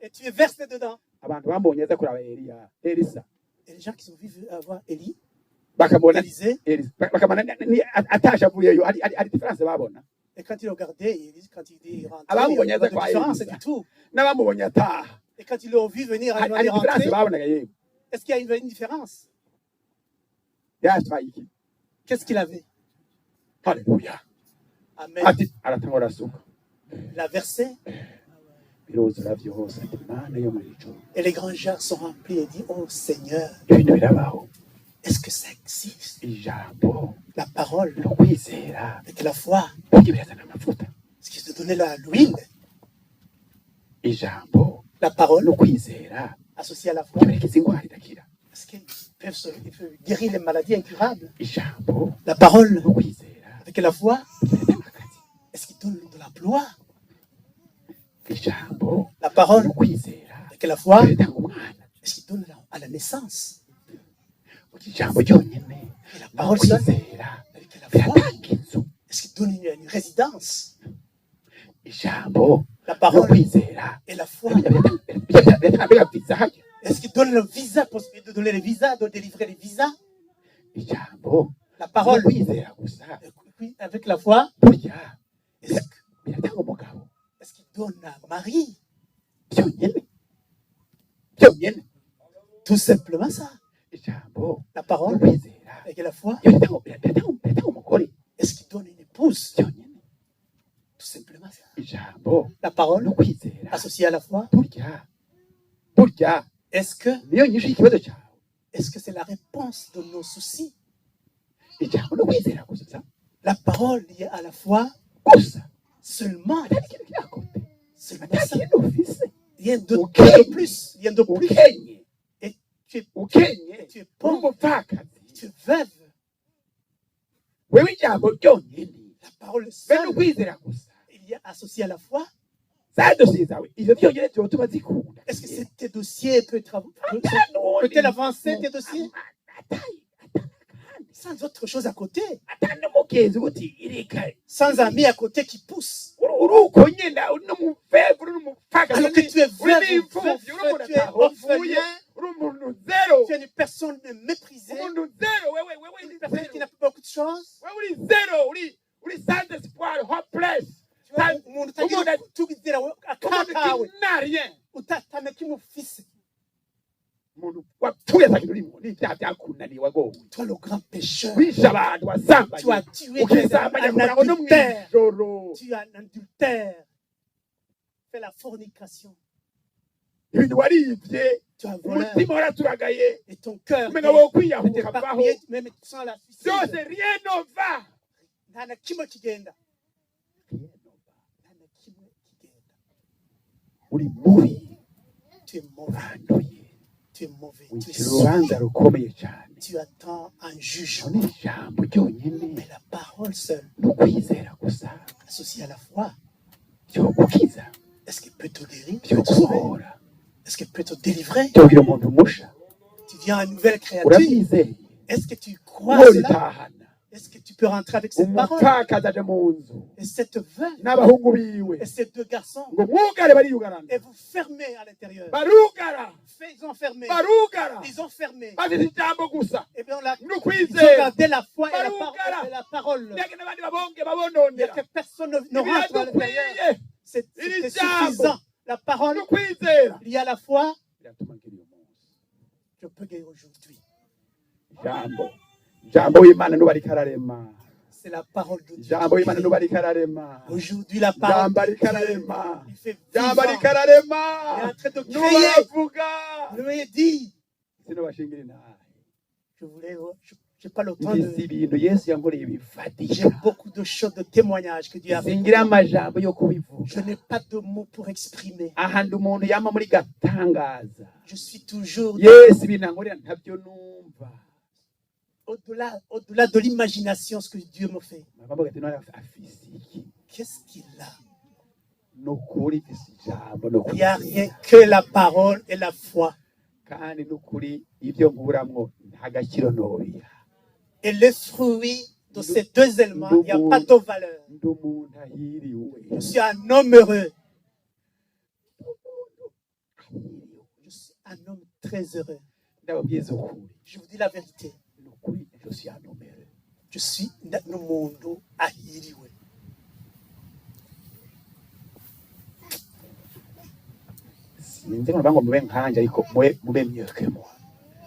et tu es versé dedans. abantu bambonye aza kuraba elisa Et les gens qui sont venus voir Élie, bakamubona Élisée, bakamana atasha avuyeyo ari diferanse babona et quand il regardait, quand il rentrait, Ah bah, il vous n'y a voyez pas quoi, de différence Élise. du tout. n'abamubonye ataha Et quand ils l'ont vu venir, hari il est diferanse rentré, babonaga yewe est-ce qu'il y a une différence? yatwaye iki Qu'est-ce qu'il avait? haleluya Amen. ati aratanga arasuka Il a versé biruzura byose ati mana yo mu ijuru et les grands jarres sont remplis et dit, oh Seigneur, ibintu birabaho est-ce que ça existe? ijambo La parole no kwizera avec la foi, burya birazana amavuta ce qui te donnait l'huile, ijambo la parole no kwizera associée à la foi, kiberekeza indwara idakira est-ce qu'ils peuvent guérir les maladies incurables? ijambo La parole no kwizera avec la foi, biratanga akazi est-ce qu'il donne de l'emploi? ijambo La parole no kwizera avec la foi, biratanga umwana est-ce qu'il donne à la naissance? ijambo ryonyine Et la no parole seule kwizera avec la foi, biratanga inzu est-ce qu'il donne une résidence? ijambo La no parole kwizera et la foi, biratanga viza hajya est-ce qu'il donne le visa, possibilité de donner les visas, de délivrer les visas? ijambo La no parole, kwizera gusa oui, avec la foi, burya est-ce biratanga umugabo qu'il donne un mari? byonyine byonyine Tout simplement ça. ijambo La no parole kwizera avec la foi, biratanga umugore est-ce qu'il donne une épouse? byonyine Tout simplement ça. ijambo La parole no kwizera associée à la foi, burya est-ce que niyo nyinshi y'ikibazo cyawe c'est la réponse de nos soucis? ijambo no kwizera gusa La parole liée à la foi gusa seulement, atari ikintu kirakote seulement atari ça. ikintu ufise Rien de Okay. plus, rien de plus. ukenye Et tu es ukenye tu es uri pauvre, umupfakazi tu es veuve. wewe ijambo ryonyine La parole be seule, no kwizera gusa il y a associé à la foi. za dosiye zawe ivyo byonyine vyotuma zikunda Est-ce que tes dossiers peut-elle avancer tes dossiers sans autre chose à côté, atari n'umugenzi uti ireka sans ami à côté qui pousse? uri uko nyine uri n'umufevu uri n'umupfakazi Alors que tu es uri veuve, n'imfuvyi uri umuntu tu es atahovuye orphelin, uri umuntu zero tu es une personne méprisée, umuntu zero wewe une uri personne qui zero n'a pas beaucoup de chance. wewe uri zero uri sans espoir hopeless Tu vois, umuntu utagira tugira akakawe n'a rien utatame kimufise. umuntu wapfuye atakintu urimo n'ibyaha byakunaniye wagowe Toi le grand pécheur, wishe abantu wasambanye tu as tué ukisambanya un kugira ngo no adultère, mw'ijoro tu as un adultère, fais la fornication, ibintu waribye tu as volé umutima waraturagaye et ton cœur umenga wo est kwiyahura ukavaho éparpillé, même sans la suicide. byose rien ne va nta na kimwe kigenda nta na kimwe kigenda uri mubi tu es mauvais uranduye tu es mauvais tu es wicira urubanza souillé rukomeye cyane tu attends un none jugement ijambo ryonyine mais la parole seule ni ukwizera gusa associée à la foi byo gukiza est-ce qu'elle peut te guérir byo peut te sauver kubohora est-ce qu'elle peut te délivrer byo kugira umuntu musha tu viens à une nouvelle créature urabyizeye est-ce que tu crois à wowe cela ritahana est-ce que tu peux rentrer avec cette parole umupfakazi aje mu nzu et cette veuve n'abahungu biwe et ces deux garçons ngo mwugare bariyugarana et vous fermez à l'intérieur barugara ils ont fermé barugara ils ont fermé bafite ijambo gusa et bien ni ils ont ukwizera gardé la foi et Barugara. la parole ndege n'abandi babonge il n'y a babononera que personne ne rentre à l'intérieur biradukwiye c'était Iri jambo. suffisant la parole ni ukwizera il y a la foi biratuma ngira uyu munsi je peux guérir aujourd'hui ijambo w'imana nuba ariko ararema c'est la parole de Dieu ijambo qui w'imana guérit. nuba ariko ararema Aujourd'hui la parole ijambo de ariko Dieu, ararema il fait ijambo vivant ariko ararema il est en train de nuba créer aravuga je lui ai dit sinubashingira intahe je voulais j'ai pas le temps mfise de ibintu yesu yankoreye j'ai bifatika beaucoup de choses de témoignages que Dieu a fait singira amajambo yo kubivuga je n'ai pas de mots pour exprimer ahandi umuntu yama muri gatangaza je suis toujours yesu ibintu ankorera ntabyo numva au-delà de l'imagination ce que Dieu me fait bakavuga ati none afise iki qu'est-ce qu'il a ni ukuri mfise ijambo ni il n'y a ukuri rien que la parole et la foi kandi ni ukuri ibyo nkuramwo nta gaciro nobiha et les fruits de ces deux éléments il n'y a pas de valeur ndi umuntu ahiriwe je suis un homme heureux je suis un homme très heureux ndababwiza ukuri je vous dis la vérité ni ukuri je suis un homme heureux je suis n'umuntu ahiriwe sinzi ngo ngo mube nkanje ariko mube mieux que moi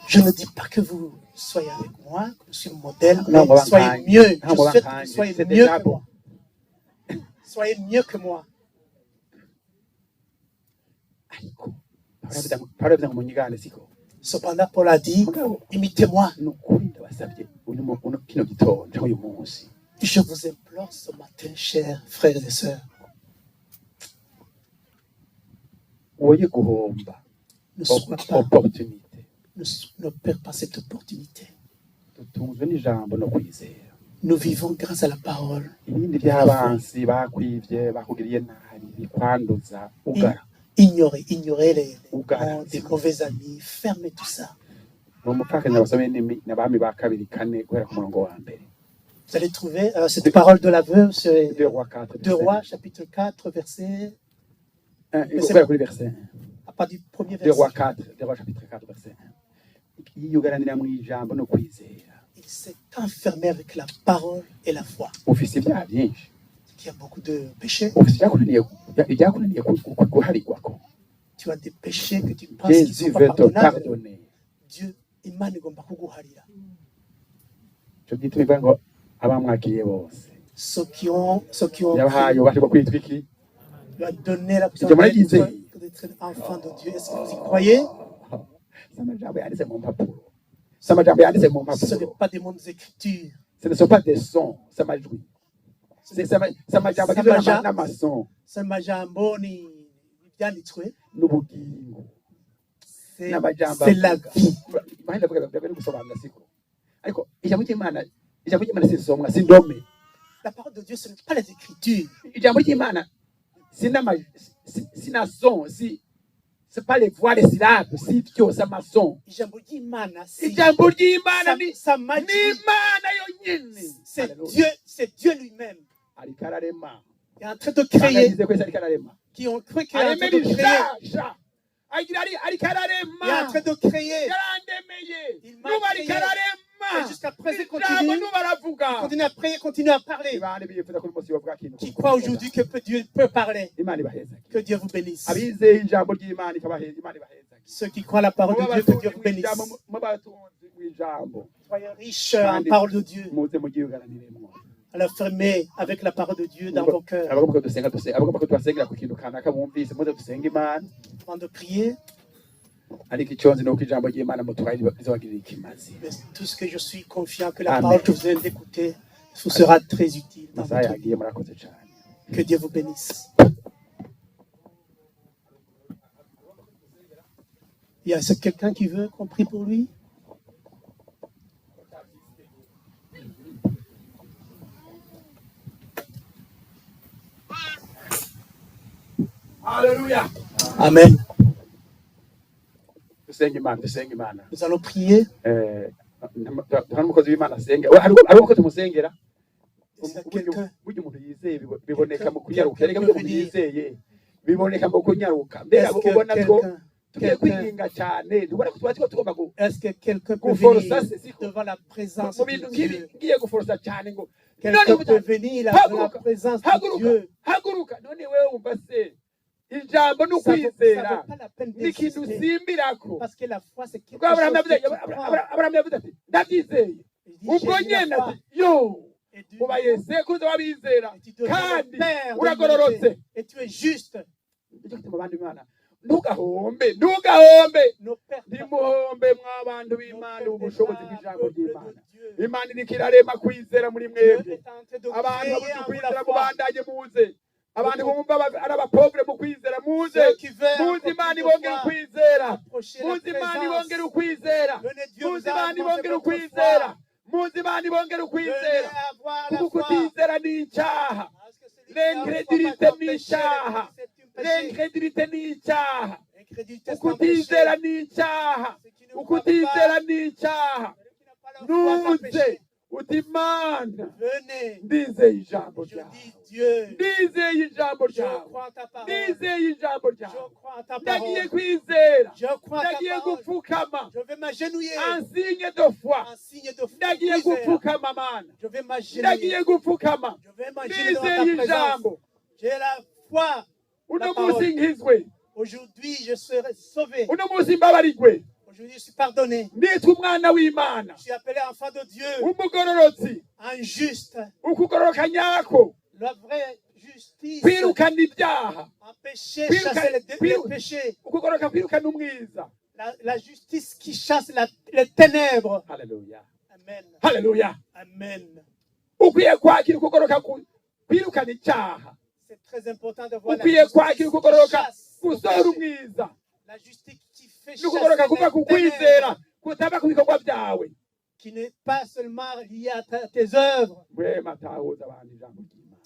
je ne dis pas que vous soyez avec moi que je suis un modèle Non, mais soyez mieux je non, souhaite que vous soyez c'est mieux déjà que bon. moi soyez mieux que moi ariko Pawulo avuga ngo munyigane siko cependant Paul a dit mugabo imitez-moi ni ukuri ndabasabye uno kino gitondo cyangwa uyu munsi je vous implore ce matin chers frères et sœurs woye guhomba ne sois pas opportunité ne perds pas cette opportunité dutunzwe n'ijambo no kwizera nous vivons grâce à la parole ibindi by'abansi bakwivye bakugiriye nabi bikwanduza ugara ignorer les Ugara. noms des mauvais amis fermez tout ça n'umupfakazi nabasomeye n'abami ba kabiri kane guhera ku murongo wa mbere vous allez trouver cette parole de la veuve c'est 2 Rois 4 2 Rois chapitre 4 verset guhera kuri verset 1 à partir du premier 2 Rois verset 4 2 Rois chapitre 4 verset 1 yiyugaranira mu ijambo no kwizera il s'est enfermé avec la parole et la foi ufise ibyaha byinshi il y a beaucoup de péchés ufise ibyakunaniye guharigwako tu as des péchés que tu penses qu'ils Jésus sont pas veut te pardonnables pardonner Dieu Imana igomba kuguharira cyo gituma ivuga ngo abamwakiriye bose ceux qui ont yabahaye ubasha bwo kwitwa iki lui a donné la Ibyo muragize? d'être enfant de Dieu est-ce que vous y croyez s'amajambo yanditse mu mpapuro s'amajambo yanditse mu ce n'est mpapuro pas des mondes écritures ce ne sont pas des sons s'amajwi s'amajambo agizwe n'amason s'amajambo ni ibyanditswe n'ubugingo c'est n'amajambo c'est la vie bahenda vuga byo gusobanura siko ariko ijambo ry'Imana sinsomwa sindome la parole de Dieu ce n'est pas les écritures ijambo ry'Imana sina son c'est pas les voix des syllabes si byo s'amason ijambo ry'Imana si ijambo ry'Imana ni sa magie Imana yonyine c'est Dieu lui-même ariko ararema qui est en train de créer yagize kwese ariko ararema qui ont cru qu'il est en aremera train de créer ishasha agira ariko ararema il est en train de créer yarandemeye Il m'a nuba ariko créé. ararema Et jusqu'à présent, ijambo continue. nuba aravuga Continue à prier, continue à parler. ibande bifuza ko umunsi bavuga kintu Qui croit aujourd'hui que Dieu peut parler. Imana ibaheza Que Dieu vous bénisse. abizeye ijambo ry'Imana ikabaheza Imana ibaheza Ceux qui croient la parole de Dieu, que Dieu vous bénisse. mubatunzi w'ijambo Soyez riches en parole de Dieu. muze mugiugaraniremo Alors fermez avec la parole de Dieu dans vos cœurs. abagomba ko tubasengera ku kintu kanaka bumvise muze dusenga Imana Avant de prier, ariko icyonzi ni uko ijambo ry'Imana mutwaye rizabagirira ikimazi mais tout ce que je suis confiant que la Amen. parole que vous venez d'écouter vous sera très utile dans amasaha votre yagiye vie. murakoze cyane. Que Dieu vous bénisse. Il y a quelqu'un qui veut qu'on prie pour lui? Haleluya. Amen. Dusenge Imana. Nous allons prier. Hari umukozi w'Imana asenge. Hari umukozi musengera. Est-ce qu'il y a quelqu'un Burya umuntu yizeye biboneka mu kunyaruka. Erega burya umuntu yizeye biboneka mu kunyaruka. Mbega Est-ce que ubona ko tugiye quelqu'un kwiringa cyane. Ntubona ko tuba tugomba est-ce que quelqu'un peut Guforosa, venir c'est- devant la présence mu de bintu nk'ibi Dieu? ngiye guforosa cyane ngo Quelqu'un peut venir devant la présence de Dieu. haguruka none wewe wumva se ijambo ni Ça vaut ukwizera pas la peine ni ikintu d'insister. usimbirako Parce que la foi, c'est quelque ubwo Aburahamu chose que yavuze tu crois. Aburahamu yavuze ati ndabyizeye Il dit, ubwo j'ai nyene la foi. ati yo Et Dieu- ubaye sekuruza w'abizera et tu deviens kandi le père de uragororotse l'humanité. Et tu es juste. nicyo gituma abandi b'Imana ntugahombe Nos pères, ntimuhombe mw'abantu b'Imana nos ubushobozi pères, bw'ijambo peuple ry'Imana de Dieu. Imana iriko irarema kwizera muri Dieu mwebwe est en train de abantu créer babuze en vous kwizera la foi. mubandanye muze abantu bumva ari abapobure mu kwizera muze Ceux qui veulent muze encore Imana plus de ibongere foi, ukwizera approcher la muze Imana présence. ibongere ukwizera Venez, Dieu muze vous a Imana augmenté ibongere votre ukwizera foi. muze Imana ibongere Venez ukwizera avoir la kuko foi. kutizera ni icyaha Parce que celui qui n'a pas l'incrédulité fait ni péché, icyaha c'est un péché. l'incrédulité ni icyaha L'incrédulité, c'est un péché. ukutizera ni icyaha Ceux qui ne croient pas, ukutizera ni icyaha celui qui n'a pas la foi, c'est un nuze péché. uti Imana Venez. ndizeye ijambo Je ryawe dis Dieu. ndizeye ijambo Je ryawe crois en ta parole. ndizeye ijambo Je ryawe crois en ta ndagiye parole. kwizera Je crois en ta ndagiye parole. gupfukama Je vais m'agenouiller en signe de foi en signe de foi. ndagiye gupfukama mana Je vais m'agenouiller. ndagiye gupfukama Je vais m'agenouiller devant ta ndizeye présence. ijambo J'ai la foi. uno La parole. munsi nkizwe Aujourd'hui, je serai sauvé. uno munsi mbabarigwe Aujourd'hui, je suis pardonné. nitwa umwana w'Imana Je suis appelé enfant de Dieu. umugororotsi Un juste. ukugororoka nyako La vraie justice. kwirukana ibyaha Empêcher, Kwiruka- chasser les kwiru- péchés. ukugororoka kwirukana umwiza La justice qui chasse les ténèbres. haleluya Amen. haleluya Amen. ukwiye kwakira ukugororoka kwirukana icyaha C'est très important de voir la ukwiye kwakira justice qui ukugororoka chasse le gusohora péché. umwiza La justice qui fait n'ukugororoka kuva ku chasser les kwizera ténèbres, kutava ku bikorwa byawe qui n'est pas seulement lié à tes œuvres. wema tahuza abantu ijambo ry'Imana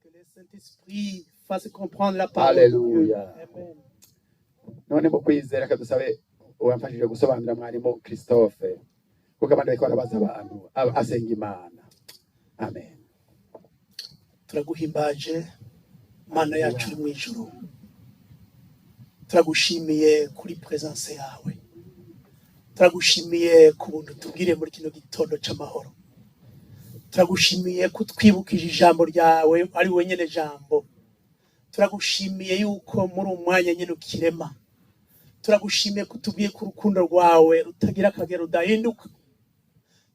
Que le Saint-Esprit fasse comprendre la parole de Dieu. Alléluia. Amen. none mu kwizera kadusabe uwamfashije gusobanurira mwarimu Christophe kuko abandi bariko barabaza abantu asenga Imana amen Turaguhimbaje Mana yacu uri mu ijuru. Turagushimiye kuri presence yawe. Turagushimiye ku buntu tubwire muri kino gitondo c'amahoro. Turagushimiye kutwibukije ijambo ryawe ari we nyene jambo. Turagushimiye yuko muri umwanya nyene ukirema. Turagushimiye kutubwiye ku rukundo rwawe rutagira akagero udahinduka.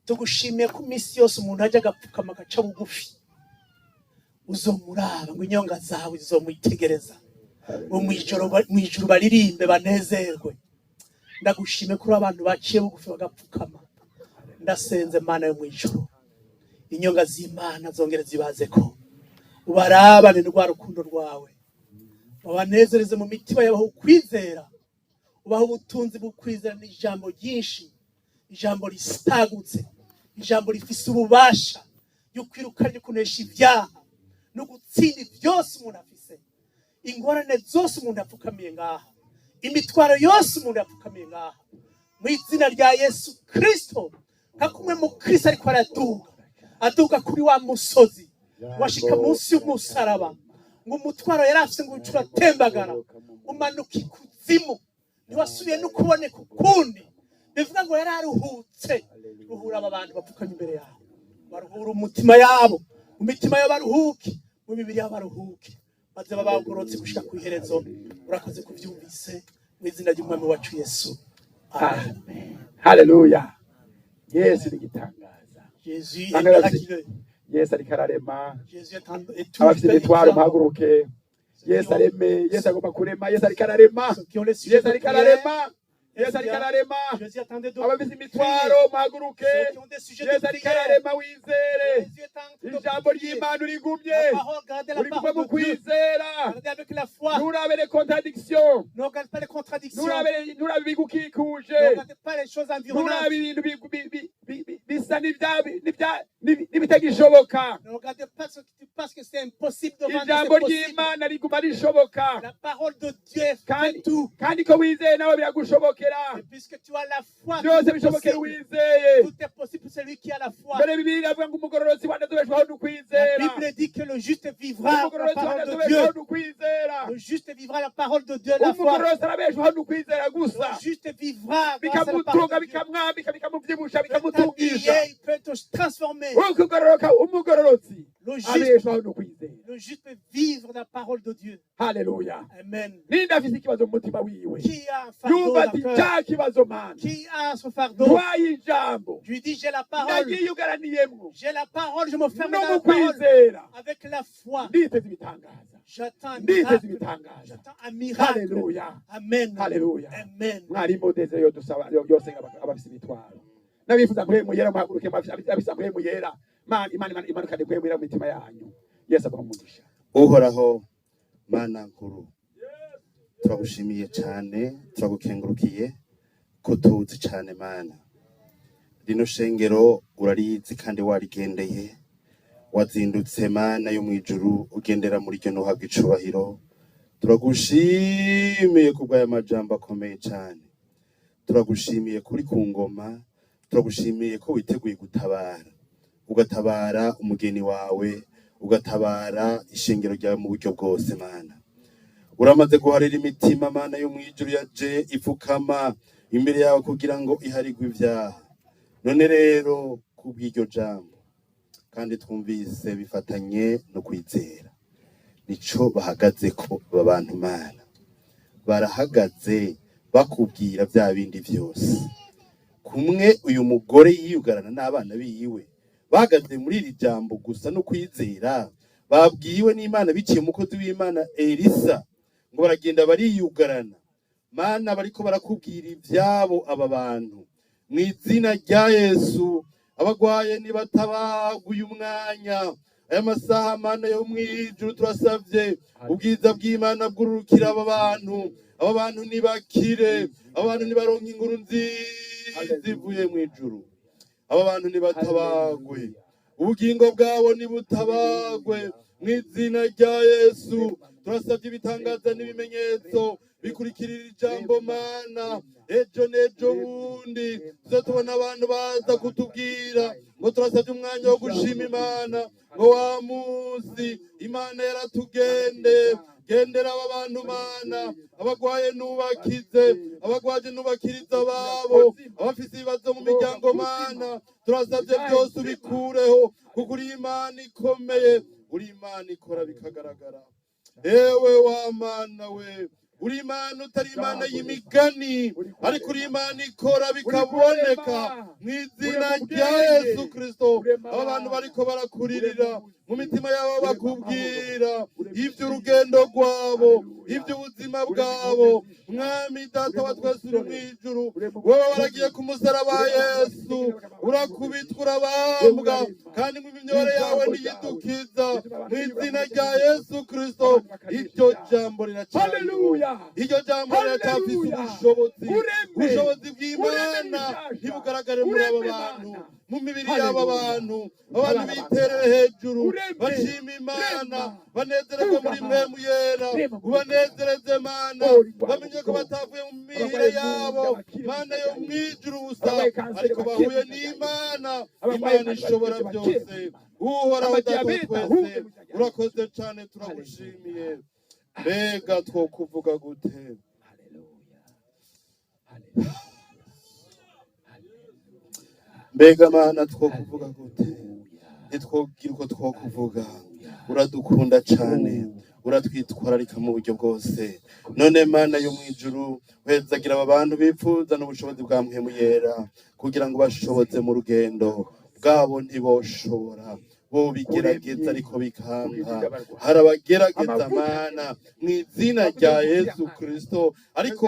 Tugushimiye ko iminsi yose umuntu ajya agapfukama agaca bugufi. Uzomuraba ngo inyonga zawe zizomwitegereza. Ngo mw'ijuru baririmbe banezerwe. Ndagushimiye kuri abantu baciye bugufi bagapfukama. Ndasenze Mana yo mw'ijuru. Inyonga z'Imana zongere zibaze ko ubarabane rwa rukundo rwawe. Babanezereze mu mitima yabo ukwizera. Ubaho ubutunzi bukwizera n'ijambo ryinshi. Ijambo risitagutse. Ijambo rifise ububasha yo kwiruka ryo kunesha ibyaha no gutsinda byose umuntu afise. Ingorane zose umuntu apfukamiye ngaha. Imitwaro yose umuntu apfukamiye ngaha. Mu izina rya Yesu Kristo. Kakumwe mu Kristo ariko araduga. Aduga kuri wa musozi. Washika munsi y'umusaraba. Ngo umutwaro yari afise ngo uratembagara. Umanuka ikuzimu. Ntiwasubiye no kuboneka ukundi. Bivuga ngo yari aruhutse. Ruhura aba bantu bapfukanye imbere yawe. Baruhura umutima yabo. Mu mitima yabo baruhuke. Mu mibiri yabo baruhuke. Maze babagorotse gushika ku iherezo. Urakoze kuvyumvise. Mu izina ry'umwami wacu Yesu. amen haleluya Yesu ni igitangaza Jésus est Amen. miraculeux. Yesu ariko ararema Jésus est tout abafite imitwaro fait. muhaguruke Yesu areme Yesu agomba kurema Yesu ariko ararema Ceux qui ont les sujets Yesu de ariko prière, ararema yesu ariko ararema Jésus attendait de abafite prier. imitwaro muhaguruke Ceux qui ont des sujets yesu de ariko prière. ararema wizere Jésus est en train de ijambo prier. ry'imana urigumye La parole, gardez la uri kuva parole mu de Dieu. kwizera Gardez avec la foi. nturabere contradiction Ne regardez pas les contradictions. nturabe ibigukikuje Ne regardez pas les choses environnantes. nturabe ibintu bisa n'ibitagishoboka Ne regardez pas ce que tu penses que c'est impossible devant Dieu. ijambo C'est possible. ry'imana riguma rishoboka La parole de Dieu fait kandi tout. kandi ko wizeye nawe biragushobokera Et puisque tu as la foi, byose tout est bishobokera possible. uwizeye Tout est possible pour celui qui a la foi. mbere bibiri iravuga ngo umugororotsi wanazobeshwaho La n'ukwizera Bible dit que le juste vivra la umugororotsi parole de wanazobeshwaho Dieu. n'ukwizera Le juste vivra la parole de Dieu, la foi. umugororotsi arabeshwaho n'ukwizera gusa Le juste vivra grâce à la bikamutunga parole de Dieu. bikamwambika bikamuvyibusha Il peut bikamutungisha t'habiller, il peut te transformer. ukugororoka umugororotsi Le juste, abeshwaho n'ukwizera le juste peut vivre la parole de Dieu. haleluya Amen. ninde afise ikibazo mu mutima wiwe Qui a un fardeau yumva dans ati le cœur? cya kibazo mana Qui a ce fardeau? ntwaye ijambo Je lui dis, j'ai la parole. nagiye ugaraniyemwo J'ai la parole, je me ferme no dans mu la parole. kwizera Avec la foi, nditeze ibitangaza j'attends un nditeze miracle. ibitangaza J'attends un miracle. haleluya Amen. haleluya Amen. mwarimu deze yo dusaba yose abafise imitwaro n'abifuza mpwemu yera muhaguruke abafise mpwemu yera imana imanukane mpwemu yera mu mitima yanyu yesu abaha umugisha uhoraho mana nkuru turagushimiye cyane turagukengurukiye ko tuzi cyane mana rino shengero urarizi kandi warigendeye wazindutse mana yo mu ijuru ugendera muri ryo ntuhabwe icubahiro turagushimiye kubw'aya majambo akomeye cyane turagushimiye kuri ku ngoma turagushimiye ko witeguye gutabara ugatabara umugeni wawe ugatabara ishengero ryawe mu buryo bwose mana uramaze guharira imitima mana yo mu ijuru yaje ipfukama imbere yawe kugira ngo iharigwe ibyaha none rero kubw'iryo jambo kandi twumvise bifatanye no kwizera nico bahagaze ko abantu mana barahagaze bakubwira bya bindi byose kumwe uyu mugore yiyugarana n'abana biyiwe bahagaze muri iri jambo gusa no kwizera babwiwe n'Imana biciye umukozi w'Imana Elisa ngo baragenda bariyugarana mana bariko barakubwira ivyabo aba bantu mu izina rya Yesu abagwaye nibatabaguye umwanya aya masaha mana yo mwijuru turasavye ubwiza bw'Imana bwurukira aba bantu nibakire aba bantu nibaronka inkuru nziza zivuye mwijuru aba bantu nibatabagwe ubugingo bwabo nibutabagwe mu izina rya Yesu turasabye ibitangaza n'ibimenyetso bikurikirira ijambo mana ejo nejo bundi tuzatubona abantu baza kutubwira ngo turasabye umwanya wo gushima Imana ngo wa munsi Imana yaratugende gendera aba bantu mana abagwaye nubakize abagwaje nubakiriza babo abafise ibibazo mu miryango mana turasabye byose ubikureho kuko uri Imana ikomeye uri Imana ikora bikagaragara ewe wa mana we uri Imana utari Imana y'imigani ariko uri Imana ikora bikaboneka mu izina rya Yesu Kristo aba bantu bariko barakuririra mu mitima yabo bakubwira ivy'urugendo rwabo ivy'ubuzima bwabo mwami data wa twese uri mw'ijuru wowe waragiye ku musaraba Yesu urakubitwa urabambwa kandi mu minyore yawe niyidukiza mu izina rya Yesu Kristo iryo jambo riracariho iryo jambo riracafise ubushobozi bw'Imana ntibugaragare muri aba bantu mu mibiri y'aba bantu abantu biterere hejuru bashima Imana banezererwe muri mpemu yera ubanezereze Mana bamenye ko batavuye mu mihire yabo Mana yo mwijuru gusa ariko bahuye n'Imana Imana ishobora byose uhoraho data twese urakoze cyane turagushimiye mbega twokuvuga gute mbega Mana twokuvuga gute ntitwogira uko twokuvuga uradukunda cyane uratwitwararika mu buryo bwose none Mana yo mwijuru wezagira aba bantu bipfuza n'ubushobozi bwa mpemu yera kugira ngo bashobotse mu rugendo bwabo ntiboshobora bo bigerageza ariko bikanga. Hari abagerageza mana mu izina rya Yesu Kristo ariko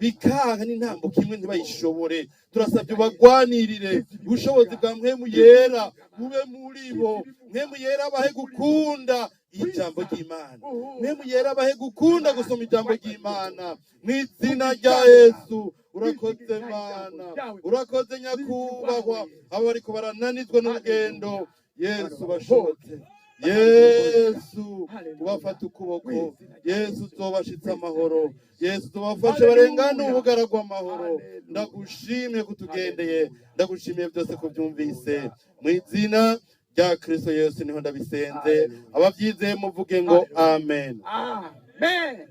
bikanga n'intambuko imwe ntibayishobore. Turasabye bagwanirire ubushobozi bwa mpwemu yera bube muri bo. Mpwemu yera bahe gukunda ijambo ry'Imana. Mpwemu yera bahe gukunda gusoma ijambo ry'Imana mu izina rya Yesu. Urakoze mana, urakoze nyakubahwa. Abo bariko barananizwa n'urugendo, Yesu bashobotse. Yesu ubafata ukuboko. Yesu uzobashitsa amahoro. Yesu uzobafashe barengane ubugaragwa amahoro. Ndagushimiye kutugendeye, ndagushimiye byose kubyumvise. Mu izina rya Kristo Yesu niho ndabisenze. Abavyizeye muvuge ngo amen. Amen.